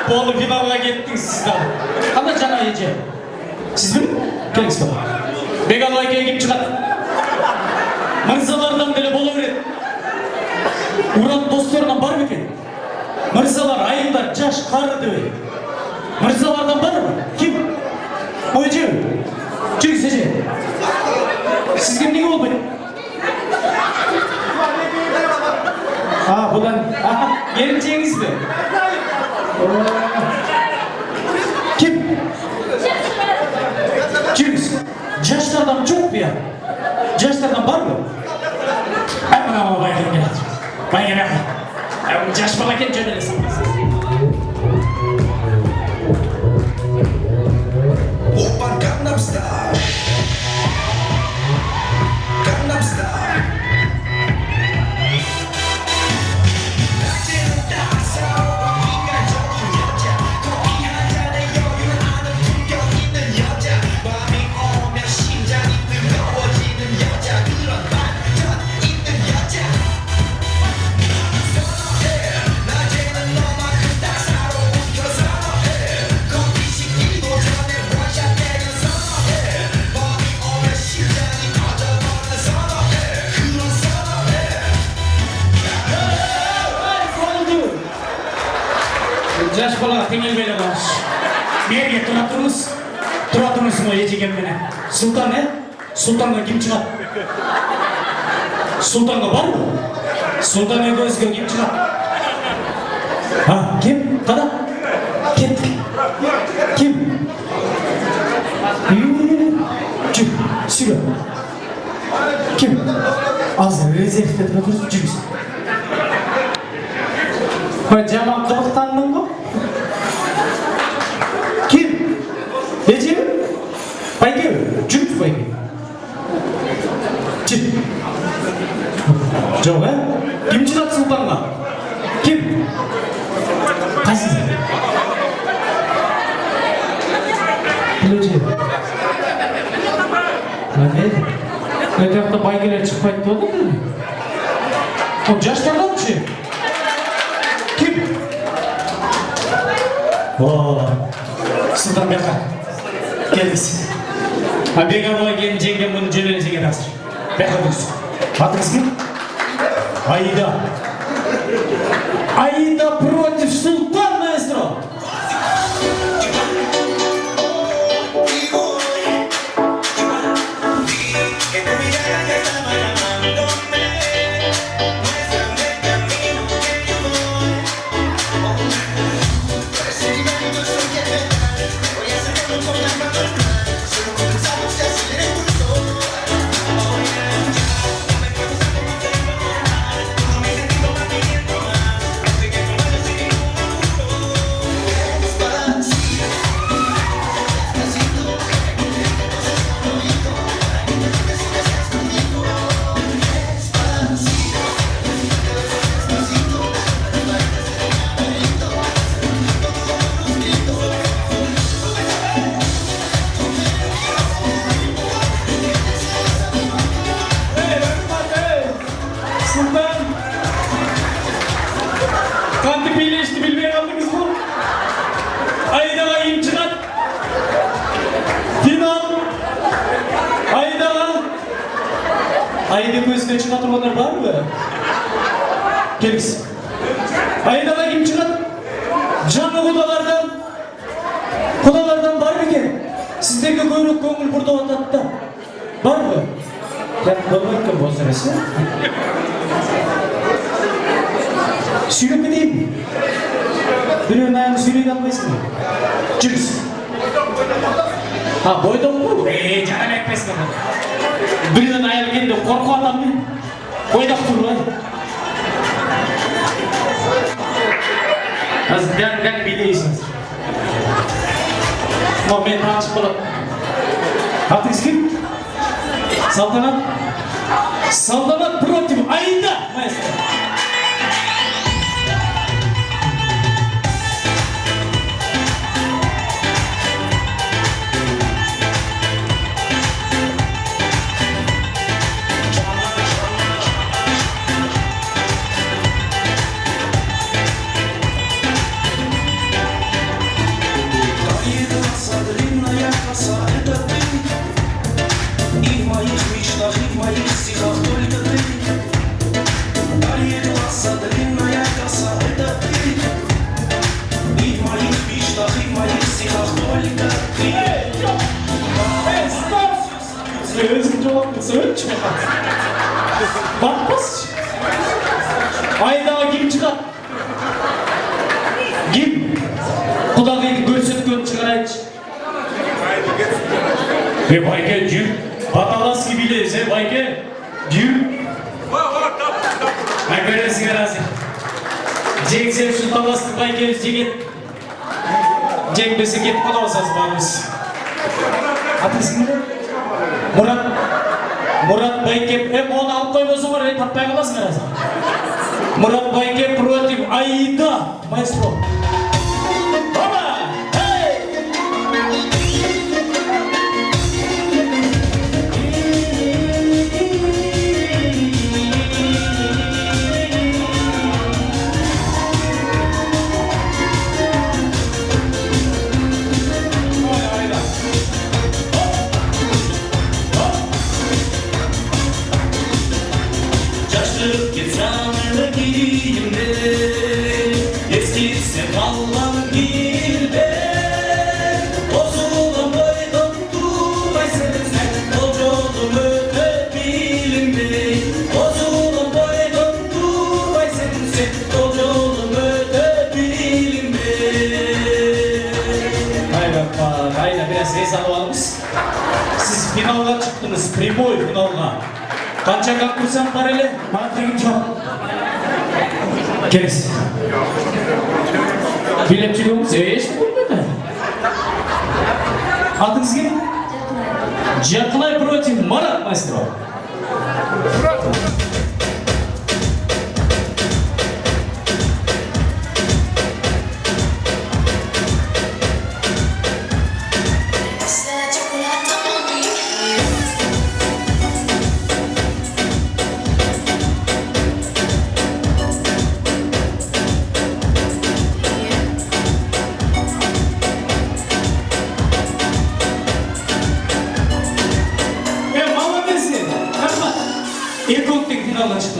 Полуфиналға кеттіңіз сіздер. Қандай жаңа еже? Сіз бі? Келіңіз бі? Бегалы байке кеп шығады. Мырзалардан білі болу береді. Уран достарынан бар бекен. Мырзалар, айымдар, жаш, қары дебей. Мырзалардан бар ма? Кім? Ой же? Жүріңіз еже. Сізге неге болмайды? Бұдан ерінчеңіз бі? Kim? Жүріңіз. Жаштардан жоқ бия. Жаштардан бар мı? Мына байкем келеді. Байкем яқы. Жаш бала екен жөнеле салмайсыз. Опа, Gangnam Style. Gangnam Style. теңелбей қалыш. Мерге тұра тұрыңыз ма ежеген менен. Сұлтан, Сұлтанға кім шығады? Сұлтанға бар ма? Сұлтан өзге кім шығады? Кім? Қада? Кеттік. Кім? Жүр, сүрі. Кім? Аз резервте тұра тұрыз, жүріз. Жаман қылықтандың ғой? Кім? Ежеу? Байке, жүріз байке. Жүр. Жоқ, Кім шығады Сұлтанға? Кім? Қайсыз? Білуде. Мәнеді? Өтеқті байгелер шықпайды болды ма? Ол жаштардан ше? Кім? Сұлтан беқа. Келдіңіз. Бегалыға келін жеңген мұны жөнелі жеген асыр. Беқа дұрыс. Атыңыз кім? Аида. Аида против Султан, маэстро. Айда көзіне шыға тұрғандар бар ма? Келіңіз. Айдаға кім шығады? Жаңы құдалардан бар ма екен? Сіздерге көңіл бұрда отатты. Бар ма? Болмайды екен болса рәсі. Сөйлеп кетейін. Біреуін аяғын сөйлейді алмайсың ба? Жүріс. Бойдың бұл? Жаңа әкпесін ба? Бірінен аял келді, қорқу адаммен ойдақ тұр ғой. Қазір бәрін билейсіңіз. Мен танышып болады. Атыңыз кім? Салтанат. Салтанат против Аида, маэстро. Bakmaz. Aydağa kim çıkar? Kim? Kudağıydı görsetken çıkaraydı. Bayke cüm. Batalas gibiyiz Bayke. Cüm. Böyle sigarası. Cekse şu talaslı Bayke ceket. Cek besi git bana olsaz bağımız. Atısın mı? Murat Bayke, onu alıp koymasın var, tapmaya kalasın arasın. Murat Bayke против Аида, маэстро. Baba, hey! Geçen gidimde eskisi kallan gibi аламыз. Сіз финалға шықтыңыз, прямой финалға. Қанша конкурсант бар еле? Батырым жоқ. Келіңіз. Билет жүргеніміз ешкім көрмеді. Атыңыз кім? Жақылай против Марат Майстров.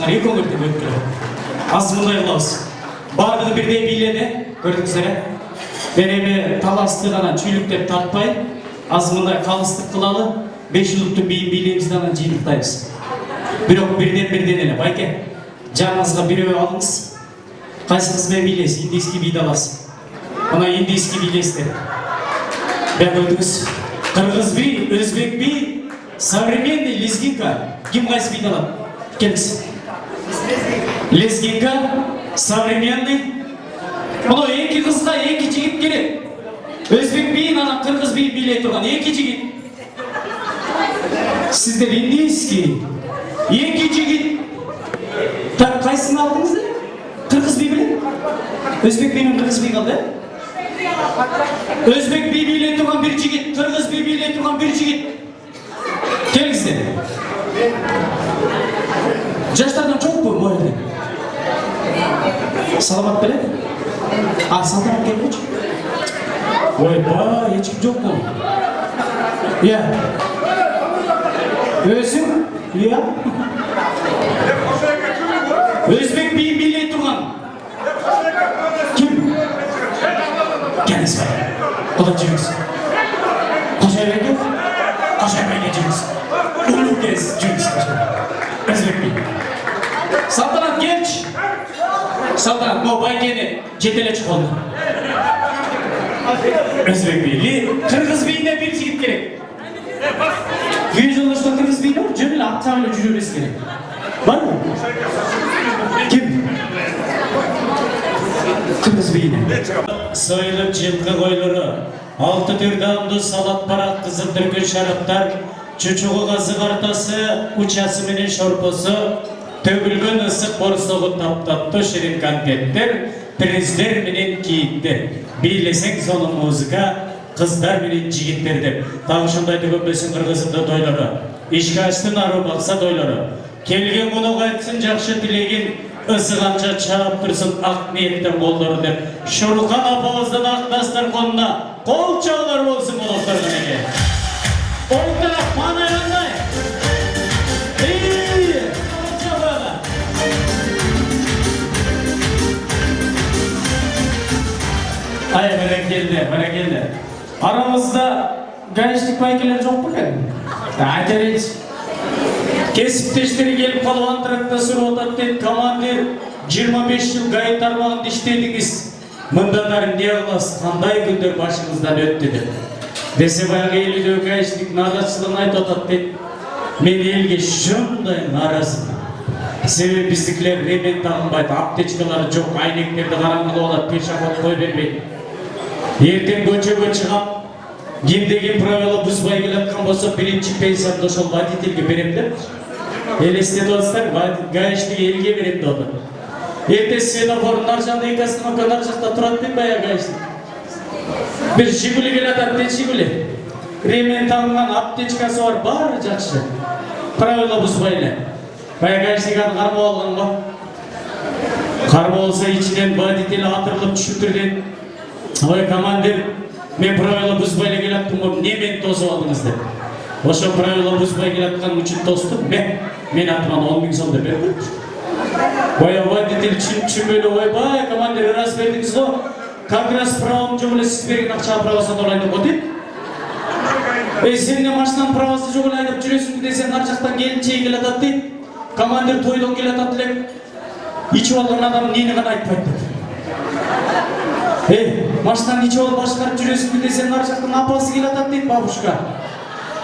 Екі өңірден өткілі. Аз мұндай қылауыз. Барлығы бірдей биледі, көрдіңіздер. Береме таласты ғана чүйліктеп тартпай, аз мұндай қалыстық қылалы, 5 жылдықтың бейін билемізді ғана жиынықтаймыз. Бірден әлі. Байке, жаңыңызға біреу алыңыз. Қайсыңызбен билес, индийский биді аласыз. Бұна индийский билесті. Бәк өтіңіз. Қырғыз би, өзбек би, современный лезгинка. Кім қайсы биді алады? Келіңіз. Лезгинка, современный. Бұны екі қызға, екі жігіт керек. Өзбек биін, ана қырғыз биін билей тұрған, екі жігіт. Сіздер индийский, екі жігіт. Так, қайсыны алдыңыз? Қырғыз би біле? Өзбек бимен қырғыз би қалды? Өзбек би билей тұрған бір жігіт, қырғыз би билей тұрған бір жігіт. Келіңіздер. Жаштардан жоқ бұл мойды. Саламат біле? Салтанат келмейші? Ой, ба, ешкім жоқ бұл. Иә. Өзің? Иә. Өзбек биін билей тұрған. Кім? Кәніз бай. Құда жүріңіз. Қошай бәйге? Қошай бәйге жүріңіз. Үлі кез жүріңіз қошай. Өзбек би. Салтанат келші. Салтанат, бұл байгені жетеле шығылды. Өзбек би. Қырғыз биіне бір жігіт керек. Күйе жолдашта қырғыз биіне жөмел аттағылы жүререс керек. Бар мı? Кім? Қырғыз биіне. Сойлып жылқы қойлары, алты түрдамды салат парақ қызыл түркі шараптар, чучуғы қазы қартасы, учасы менен шорпосы, төгілген ысық борсоғы таптатты шірін конфеттер, приздер менен киіттер. Билесең соны музыка, қыздар менен жігіттердер. Тағы шындайды көпбесін қырғызымды тойлары. Ішкі аштын ару бақса тойлары. Келген мұны қайтсын жақшы тілеген, ысығанша чағып тұрсын ақ ниеттен қолдары деп. Шұрқан апауыздан ақтастар қонына қол чағылар болсын болықтар қанеге. Олтырақ мана яндай. Ай, бәрекелді. Арамызда гаишник байкелер жоқ па кәдім? Айтерейш. Кесіптештері келіп қалуан тракта сүріп отаттен командир 25 жыл гаи тармағында іштедіңіз. Мұндадар не қылас, қандай күндер башыңыздан өтті деп. Десе баяғы елуде гаишник наразылығын айт отаттен. Мен елге шындай наразымын. Себебі біздікілер ремен тағынбайды, аптечкалары жоқ, айнектерді қараңғылы олады, пешаход қой бермейді. Ертең көчеге шығам, кемдеген правила бұзбай келатқан болса, бірінші пенсиямды ошол водительге берем деп. Елестеді отсыздар, гаишник елге берем деп отыр. Ерте светофордың аржағында екі остановка нар жақта тұрады деп бая гаишник. Bir Жигули келатады деп Жигули. Ремен тағынған аптечкасы бар, бары жақшы. Правила бұзбайлы. Бая гаишниканы қарма алған ба? Қарма олса içінен водитель атырылып түшіктірген. Ой, командир, мен правила бұзбайлы келаттым ғой, не мен тосып алдыңыз деп. Ошо правила бұзбай келатқан үшін тостым, мен атыман 10 000 сом деп бердім. Бая водитель чүмбелі, ой, бай, командир, раз бердіңіз ғой, как раз правым жоқ сіз берген ақша правасын олайды ғой деп. Сенде машинаның правасы жоқ айдап жүресің десең, ар жақтан келіншегі келатады дейді. Командир тойдан келатады деп. Ичіп алған адам нені ғана айтпайды. Машинаны нече болуп башкарып жүрөсүңбү десең, ар жактан апасы келип атат дейт бабушка.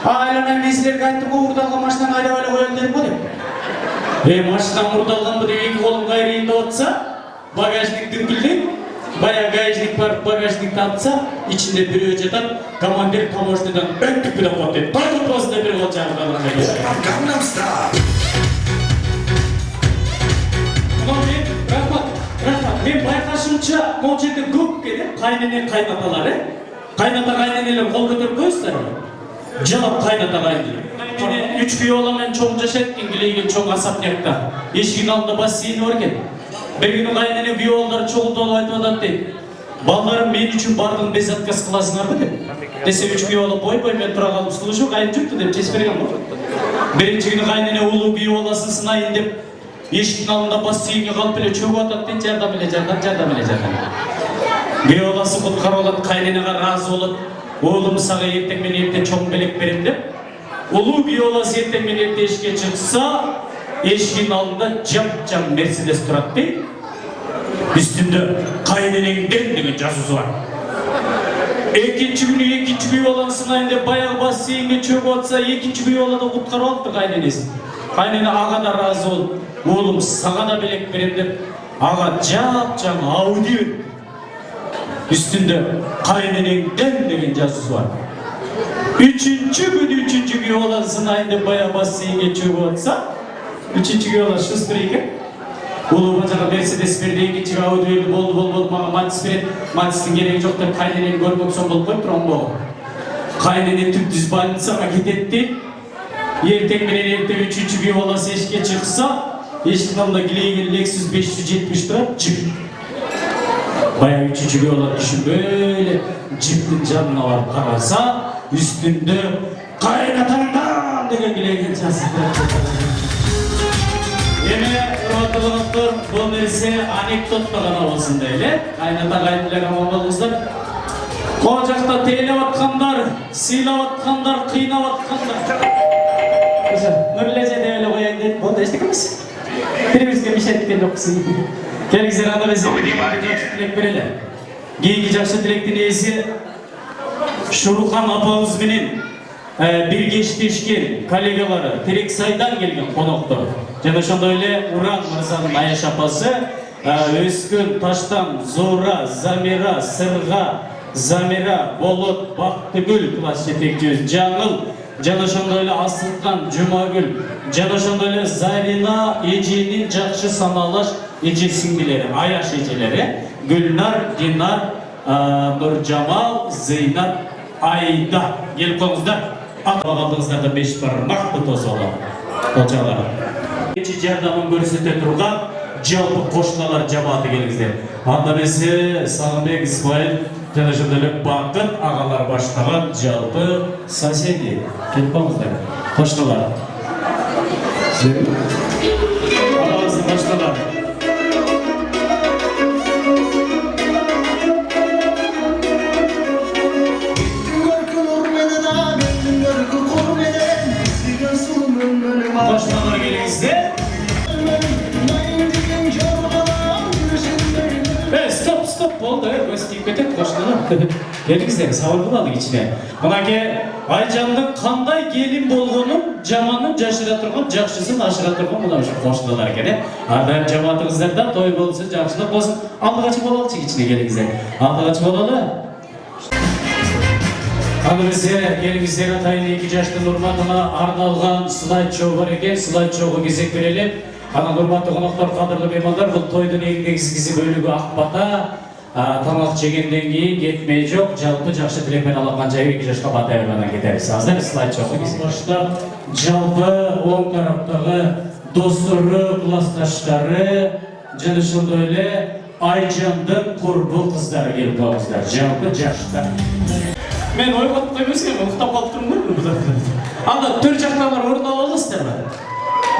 Айлана мен силерге айттым го, урдалган машинаны айдап эле коелу дедим го деп. Машина мурдалганбы деп эки колун кайрыйын деп атса, багажник дүңкүлдөйт. Баягы гаишник барып багажникти ачса, ичинде бирөө жатат. Командир таможнядан өттүк деп коет дейт. Тартып бир кол чагырган эле. Опан Gangnam Style. Мен байкашымча, могул жерде көп келип, кайнене кайнаталары, кайната кайненелер кол көтөрүп коесуздарбы? Жалап кайната кайненелер. 3 күйөө менен чоң жашайт экен, килейген чоң Асапнякта. Эшигин алдында бассейни бар экен. Bir günü kaynene bir yolları çoğul dolu aytып атат дейт. Балдарым мен үчүн бардыгын без отказ кыласыңарбы деп. Десе 3 күйөө алып бой мен тура калып слушай кайын жүктү деп чечип берген го. Биринчи күнү кайнене улуу күйөө баласын сынайын деп эшиктин алдында бассейнге калып эле чөгүп атат дейт. Жардам эле. Күйөө баласы куткарып алат, кайненеге ыраазы болот. Уулум сага эртең менен эрте чоң белек берем деп. Улуу күйөө баласы эртең менен эрте эшикке чыкса, эшигин алдында жап-жам Мерседес турат дейт. Üstünde kaynenеңден деген жазуусу бар. Экинчи күнү экинчи күйөө баланы сынайын деп баягы бассейнге чөгүп атса, экинчи күйөө бала да куткарып алыптыр кайненесин. Кайнене ага да ыраазы болуп, уулум сага да белек берем деп, ага жап-жаңы Ауди берди. Üstünde kaynenеңден деген жазуусу бар. Üçüncü günü üçüncü kүйөө баланы сынайын деп баягы бассейнге чөгүп атса, üçüncü kүйөө бала шустр экен. Улуу бажага Мерседес берди, экинчиге Ауди берди, болду, мага Матис берет. Матистин кереги жок деп кайненени көрмөк соң болуп коюп тромбого. Кайнене түптүз больницага кетет дейт. Эртең менен эрте 3-чү күйөө баласы эшикке чыкса, эшиктин алдында килейген Lexus 570 турат, джип. Баягы 3-чү күйөө бала түшүнбөй эле джиптин жанына барып караса, үстүндө кайнатаңдан деген килейген жазылып. Урматтуулуктар, бул нерсе анекдотто гана болсун дейли. Кайната кайнелер аман болуңуздар. Кол жакта тейлеп аткандар, сыйлап аткандар, кыйнап аткандар. Нурлеже деп эле коеюн дейт. Болду, эчтеке эмес. Бирибизге мишеткен жоксуң. Келгиздер анда биз жакшы тилек берели. Кийинки жакшы тилектин ээси Шурухан апабыз менен бирге иштешкен коллегалары Терексайдан келген коноктор. Жана ошондой эле Уран мырзанын Аяш апасы, Өскөн, Таштан, Зора, Замира, Сырга, Замира, Болот, Бактыгүл класс жетекчиси Жаңыл, жана ошондой эле Асылкан, Жумагүл, жана ошондой эле Зарина эженин жакшы саналаш эже сиңдилери, Аяш эжелери, Гүлнар, Динар, Нуржамал, Зейнат, Айда. Келип коңуздар. Атып алдыңыздарда 5 бармакты тосоло. Кочалар. Эки жардамын көрсөтө турган жалпы кошуналар жамааты келиңиздер. Анда биз Сагынбек Исмаил жана ошондой эле Бакыт агалар баштаган жалпы соседи. Келип коңуздар. Кошуналар. Алабыздын кошуналар. Koşmalar gelingizde. Stop oldu. Göstereyim ketek koşmalar. Gelingizler savurgun aldık içine. Bunaki Aycan'ın kanday gelin bolğunun jamanın jaşıra turgan, jakşысын aşıra turgan muna şu koşmalar gene. Ardayım jamaatыңыздарда той болsun, jakşılık bolsun. Aldık açık olalım içine gelingizler. Aldık açık olalım. Аны бизге келгиздер атайын 2 жаштын урматына арналган слайд-шоу бар экен. Слайд-шоуга кезек берели. Анан урматтуу коноктор, кадырлуу меймандар, бул тойдун эң негизги бөлүгү ак бата. Тамак жегенден кийин кетмей жок, жалпы жакшы тилек менен алган жайы 2 жашка бата берип кетебиз. Азыр слайд-шоуга кезек. Баштап жалпы оң тараптагы достору, классташтары, жана ошондой эле Айжандын курбу кыздары келип коңуздар. Жалпы жашта. Men oygatып койбойсуң, уктап калып турмун бу жерде. Анда төр жактагылар орун ала аласыздарбы?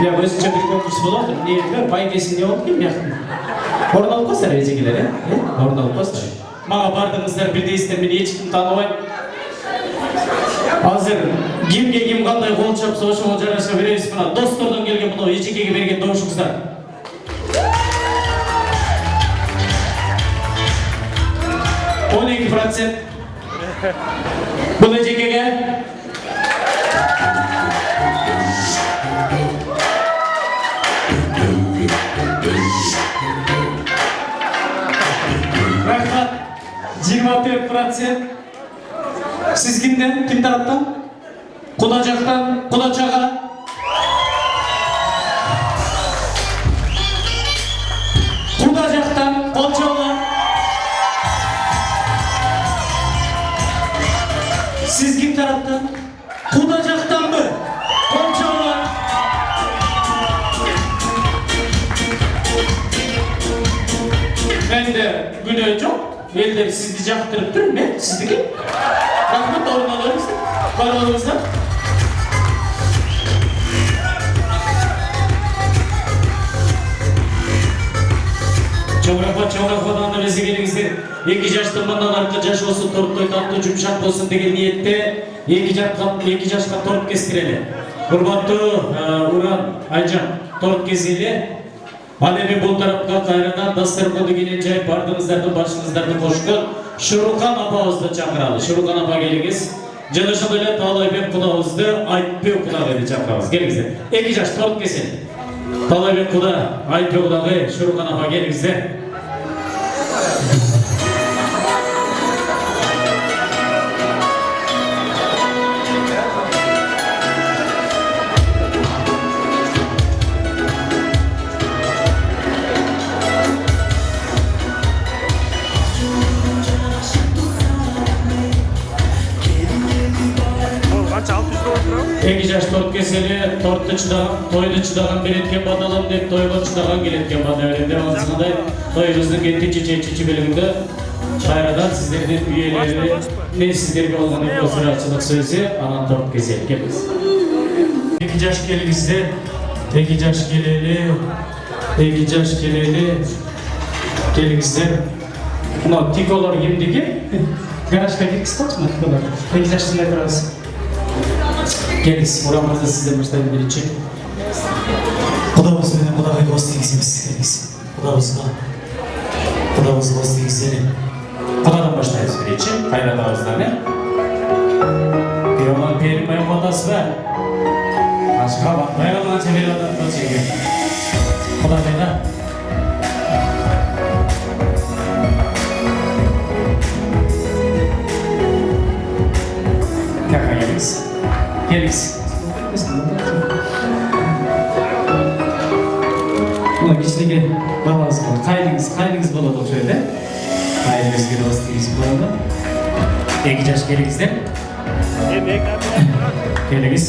Я өзүнчө бир конкурс болот. Эмне байгеси не болуп ким жактын? Орун алып койсуңар эжекелер, Орун алып койсуңар. Мага бардыңыздар бирдейсиздер, мени эч ким тааныбайт. Азыр кимге ким кандай кол чапса ошого жараша беребиз. Мына достордон келген мына эжекеге берген добушуңуздар. 12 процент. Бұл жекеге. Рахмат. 24%. Siz kimden? Kim taraftan? Kudacak'tan, Kudaçak'a. Kudacak'tan, Kolçoğlu'na. Siz kim taraftan? Kudacak'tan mı? Kolçoğlu'na. Ben de günü çok. Elleri sizi caktırıp durun ne? Sizdeki? Rahmet ormanlarımızda, paralarımızda. Çoğrafadan da bize gelinizdir. İki yaştan bundan arka yaş olsun, toruk tatlı cümşak olsun деген niyette iki yaşka toruk kestireli. Hurmatlı Uran, Aycan, toruk kesili. Alemi бұл тарапқа қайрадан дастархан дегенен жайып бардыңыздарды башыңыздарды қошқан Шыруқан апауызды шақыралы. Шыруқан апа келіңіз. Жана ошондой эле Талайбек кудабызды Айтбек кудагайды чакырабыз. Келиңиздер. 2 жаш торт кесен. Талайбек куда, Айтбек кудагы, Шыруқан апа келиңиздер. Эки жаш торт кесели, тортты чыдаган, тойду чыдаган береткен бадалам деп тойго чыдаган келеткен бада беренде алсаңдай тойубуздун кетти бөлүгүндө кайрадан сиздердин үйелери мен сиздерге болгон ысырачылык сөзү анан торт кесели келиңиз. 2 жаш келиңиздер, 2 жаш келели, 2 жаш келели келиңиздер. Мына тиколор кимдики? Гаражга киргиз калчы тиколор. 2 жаштын турабыз. Келіңіз, ұрамызды сізден баштайын берейінші. Құдабыз менен Құдағай дос дегіземіз. Келіңіз, Құдабыз дос дегізелі. Құдадан баштайыз берейінші, қайрадағыздан, Пироман перім байым батасы ба? Ашқа бақ, байраман чәбер адам да чеге. Құдағайда. Кака келіңіз. Келіңіз. Мына кішінеге балаңыз болады. Қайдыңыз болады ол жойды. Қайдыңызге дос дейіз болады. 2 жаш келіңіздер. Келіңіз.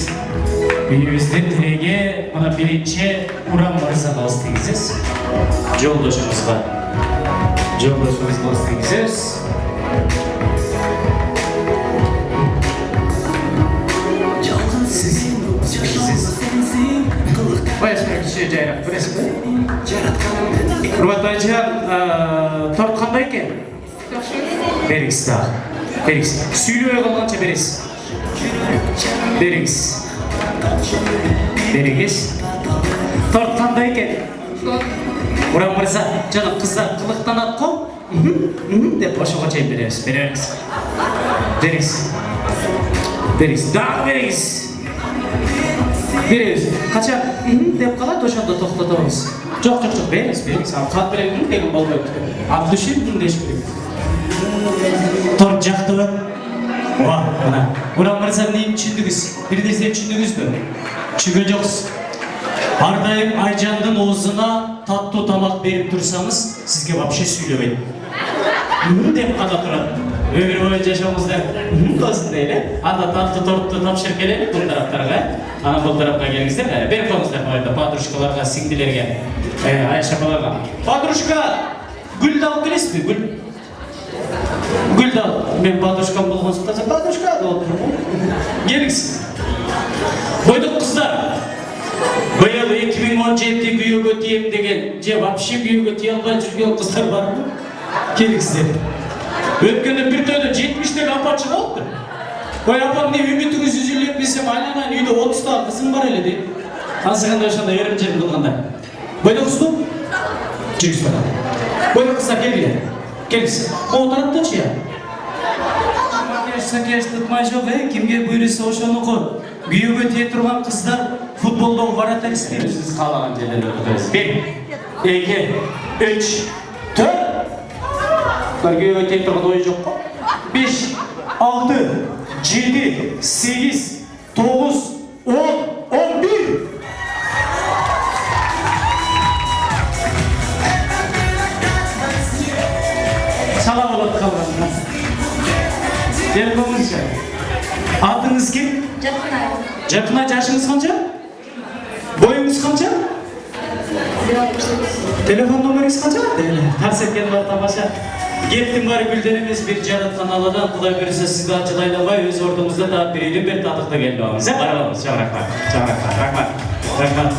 Үйіміздің тіреге мына бірінші Уран Мырзаға дос дейізіз. Жолдошымызға дос дейізіз. Баяшқа кіші жайрақ біресің бі? Құрбат Айжан, торт қандай екен? Беріңіз дағы. Беріңіз. Сөйлеуе қалғанша бересіз. Беріңіз. Беріңіз. Торт қандай екен? Уран Мырза, жана қыздар қылықтан атқо? Деп ошоға чейін береміз. Беріңіз. Беріңіз. Дағы беріңіз. Береміз. Қача деп қалады, ошонда тоқтатамыз. Жоқ, береміз. Қат беремін деген болмайды. Абдушин деш керек. Торт жақты ба? Мына. Уран Мырза нені түсіндіңіз? Бір нәрсе түсіндіңіз бе? Түсінген жоқсыз. Ардайым Айжандың аузына татты тамақ беріп тұрсаңыз, сізге вообще сөйлемейді. Деп қана тұрады. Өмір бойы жашауымызда осындай эле. Анда татты тортты тапшырып келели бұл тараптарға. Ана бұл тарапқа келіңіздер. Беріп қойыңыздар мына подружкаларға, сіңділерге, Айша апаларға. Подружка, гүлді алып келесіз бе? Гүлді алып. Мен подружкам болған соң, подружка да отырмын. Келіңіз. Қойдық қыздар. Биыл 2017 күйеуге тием деген, же вообще күйеуге тие албай жүрген қыздар бар ма? Келіңіздер. Өткенде бір тойда 70-тегі апа шығып алыпты. Ой, апам не үмітіңіз үзіліп бесем, айналайын үйде 30-тағы қызым бар әлі дейді. Ансығанда ошанда ерім-жерім қылғанда. Бойда қызды? Жүргіз бара. Бойда қыздар келгілер. Келгіз. Отырады да чия. сакеш тутмай жок, кимге буйруса ошонуку. Күйөөгө тие турган кыздар футболдогу вратарь дейбиз биз каалаган жерлерде өткөрөбүз. 1, 2, 3, 4. Күйөөгө тие турган ой жокко. 5, 6, 7, 8, 9, 10, 11. Шала болот калган. Телефонуңузча. Атыңыз ким? Жакынай. Жакынай, жашыңыз канча? Боюңуз канча? Телефон номеріңіз қанша? Тарс еткен бар тамаша. Кептің бары гүлден емес бір жаратқан Алладан, Құдай берсе сізді ачылайлабай өз ордыңызда да бір үйден бір татықты келді оңыз. Барабыз, шаңыраққа, рахмат.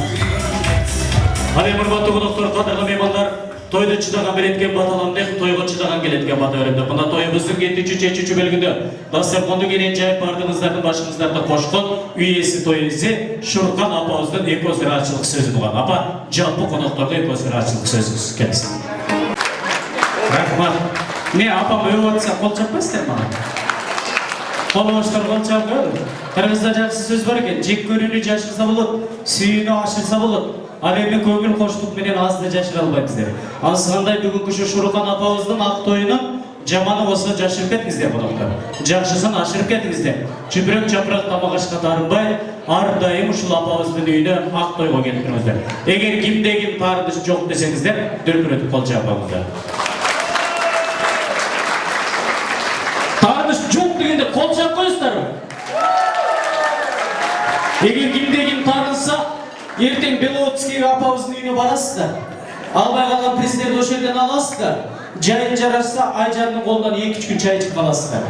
Ал мұрбатты құдықтар, қадырлы меймандар, тойды чыдаған береткен баталам деп, тойға чыдаған келеткен бата өрімді. Бұнда тойымыздың кетті чүче белгінді. Дастарханды келен жайып бардыңыздардың башыңыздарды қошқын, үй иесі той иесі, Шұрқан апауыздың екі өздері ачылық сөзі болған. Апа, жалпы қонақтарға екі өздері ачылық сөзіңіз келсін. Рахмат. Не, апам өй отса қол чаппайсыздар маған? Қол оштар қол чаппайды. Қырғызда жақсы сөз бар екен. Жек көріні жашырса болады, сүйіні ашырса болады. Ал эми көңіл қоштық менен азды жашыра албайсыздар. Азғандай бүгінгі Шұрқан апауыздың ақ тойының жаманы болса жашырып кетіңіздер қонақтар. Жақшысын ашырып кетіңіздер. Чүпірек жапырақ тамақ ашқа тарынбай, ардайым ұшыл апауыздың үйіне ақ тойға келіп тұрыңыздар. Егер кімде-кім тарындыш жоқ десеңіздер, дүркіретіп қол жапаңыздар. Тарындыш жоқ дегенде қол жап қойсыздар. Егер кімде-кім тарынса, ертең Беловодскийге апауыздың үйіне барасыздар. Албай қалған президент ошерден аласыздар. Жайын жарашса, Айжанның қолынан 2-3 күн чай ішіп қаласыздар.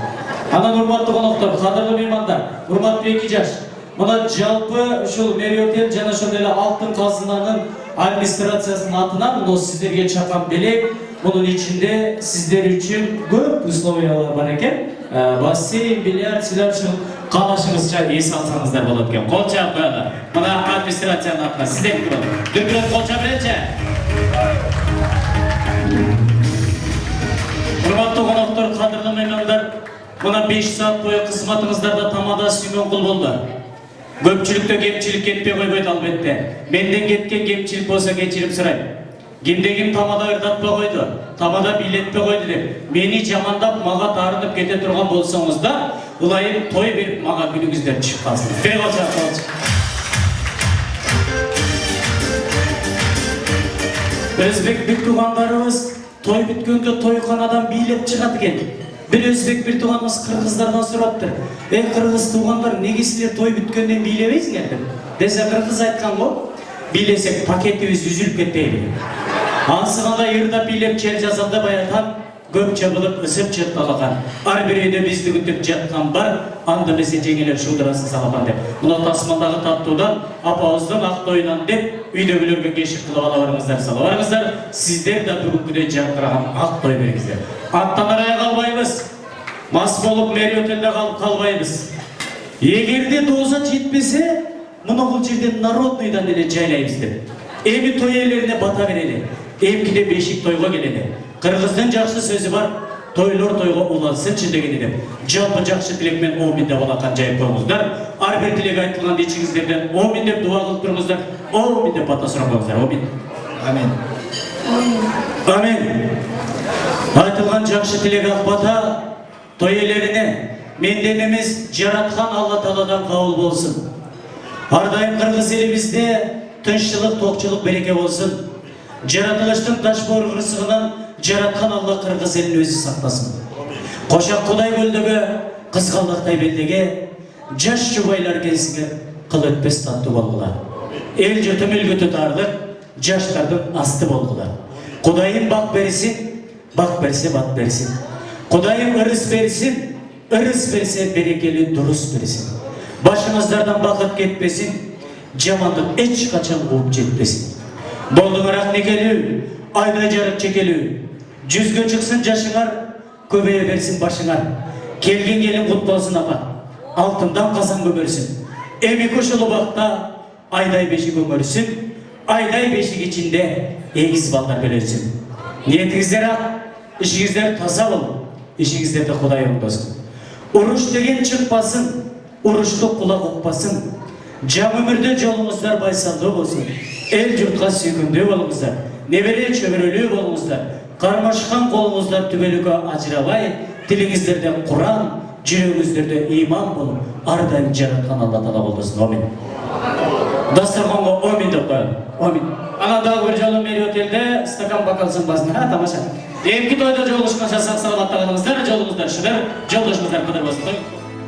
Анан урматтуу коноктору, кадырлуу меймандар, урматтуу эки жаш. Мына жалпы ушул Мериотел жана ошондой эле Алтын казынанын администрациясынын атынан мына сиздерге чакан белек. Мунун ичинде сиздер үчүн көп условиялар бар экен. Бассейн, бильярд, силер үчүн каалашыңызча эс алсаңыздар болот экен. Кол чаап коелу. Мына администрациянын атынан сиздердики болот. Дүркүрөт кол чаап беречи. Урматтуу коноктор, кадырлуу меймандар, мына 5 саат бою кызматыңыздарда тамада Сүймөнкул болду. Көпчүлүктө кемчилик кетпей койбойт албетте. Менден кеткен кемчилик болсо кечирим сурайм. Кимде-ким тамада ырдатпай койду, тамада бийлетпей койду деп, мени жамандап, мага таарынып кете турган болсоңуздар, ылайым той берип мага күнүңүздөр чыгып калсын. Бек болчу. Өзбек бир туугандарыбыз той бүткөнгө тойканадан бийлеп чыгат экен. Бир өзбек бир тууганыбыз кыргыздардан сураптыр. Кыргыз туугандар, неге силер той бүткөндөн бийлебейсиңер деп. Десе кыргыз айткан го, бийлесек пакетибиз үзүлүп кетпейби. Ансығанда ырдап бийлеп чел жазалда баятан, көп чабылып ысып чырталакан. Ар бир үйдө бизди күтүп жаткан бар, анда бизе жеңелеп шуудурасын салапан деп. Мына тасмандагы таттуудан апабыздын ак тойунан деп үйдөгүлөргө кешип кылып аларыңыздар, салабарыңыздар. Сиздер да бүгүнкүдөй жаркыраган ак той бериңиздер. Аттан арай калбайбыз. Мас болуп Мериотелде калып калбайбыз. Эгерде доза жетпесе, мына бул жерден народныйдан эле жайлайбыз деп. Эми той ээлерине бата берели. Эмкиде бешик тойго келели. Кыргыздын жакшы сөзү бар, тойлор тойго улансынчы дегени деп. Жалпы жакшы тилек менен Омин деп алакан жайып коюңуздар. Ар бир тилек айтылган ичиңиздерден Омин деп дуа кылып туруңуздар. Омин деп бата сурап коюңуздар. Омин. Амин. Амин. Айтылган жакшы тилек ак бата той ээлерине менден эмес жараткан Алла Тааладан кабыл болсун. Ар дайым кыргыз элибизде тынччылык, токчулук, береке болсун. Жаратылыштын таш боор кырсыгынан жараткан Алла кыргыз элин өзү сактасын. Кошак Кудай көлдөгө, кызгалдактай белдеге, жаш жубайлар келсиңер, кыл өтпес таттуу болгула. Эл жөтө мөлгөтө тарлык, жаштардын асты болгула. Кудайым бак берсин, бак берсе бат берсин. Кудайым ырыс берсин, ырыс берсе берекели дурус берсин. Башыңыздардан бакыт кетпесин, жамандык эч качан кууп жетпесин. Болдуңар некелүү, айдай жарык чекелүү. Жүзгө чыксын жашыңар, көбөйө берсин башыңар. Келген келин кут болсун апа, алтындан казан көмөрсүн. Эми ушул убакта айдай бешик көмөрсүн, айдай бешик ичинде эгиз балдар белесин. Ниетиңиздер ак, ишиңиздер таза болуп, ишиңиздерди Кудай оңдосун. Уруш деген чыкпасын, урушту кулак укпасын. Жаңы өмүрдө жолуңуздар байсалдуу болсун. Эл журтка сүйкүмдүү болуңуздар. Небере чөбүрөлүү болуңуздар. Кармашкан колуңуздар түбөлүккө ажырабай, тилиңиздерде Куран, жүрөгүңүздөрдө иман болуп, ар дайым жараткан Алла Таала колдосун. Амин. Дастарханга амин деп коелу. Амин. Ана дагы бир жолу мери отелде стакан бокал сынбасына тамаша. Эмки тойдо жолугушканча сак саламатта калыңыздар, жолуңуздар шүбөр, жолдошуңуздар кыдыр болсун.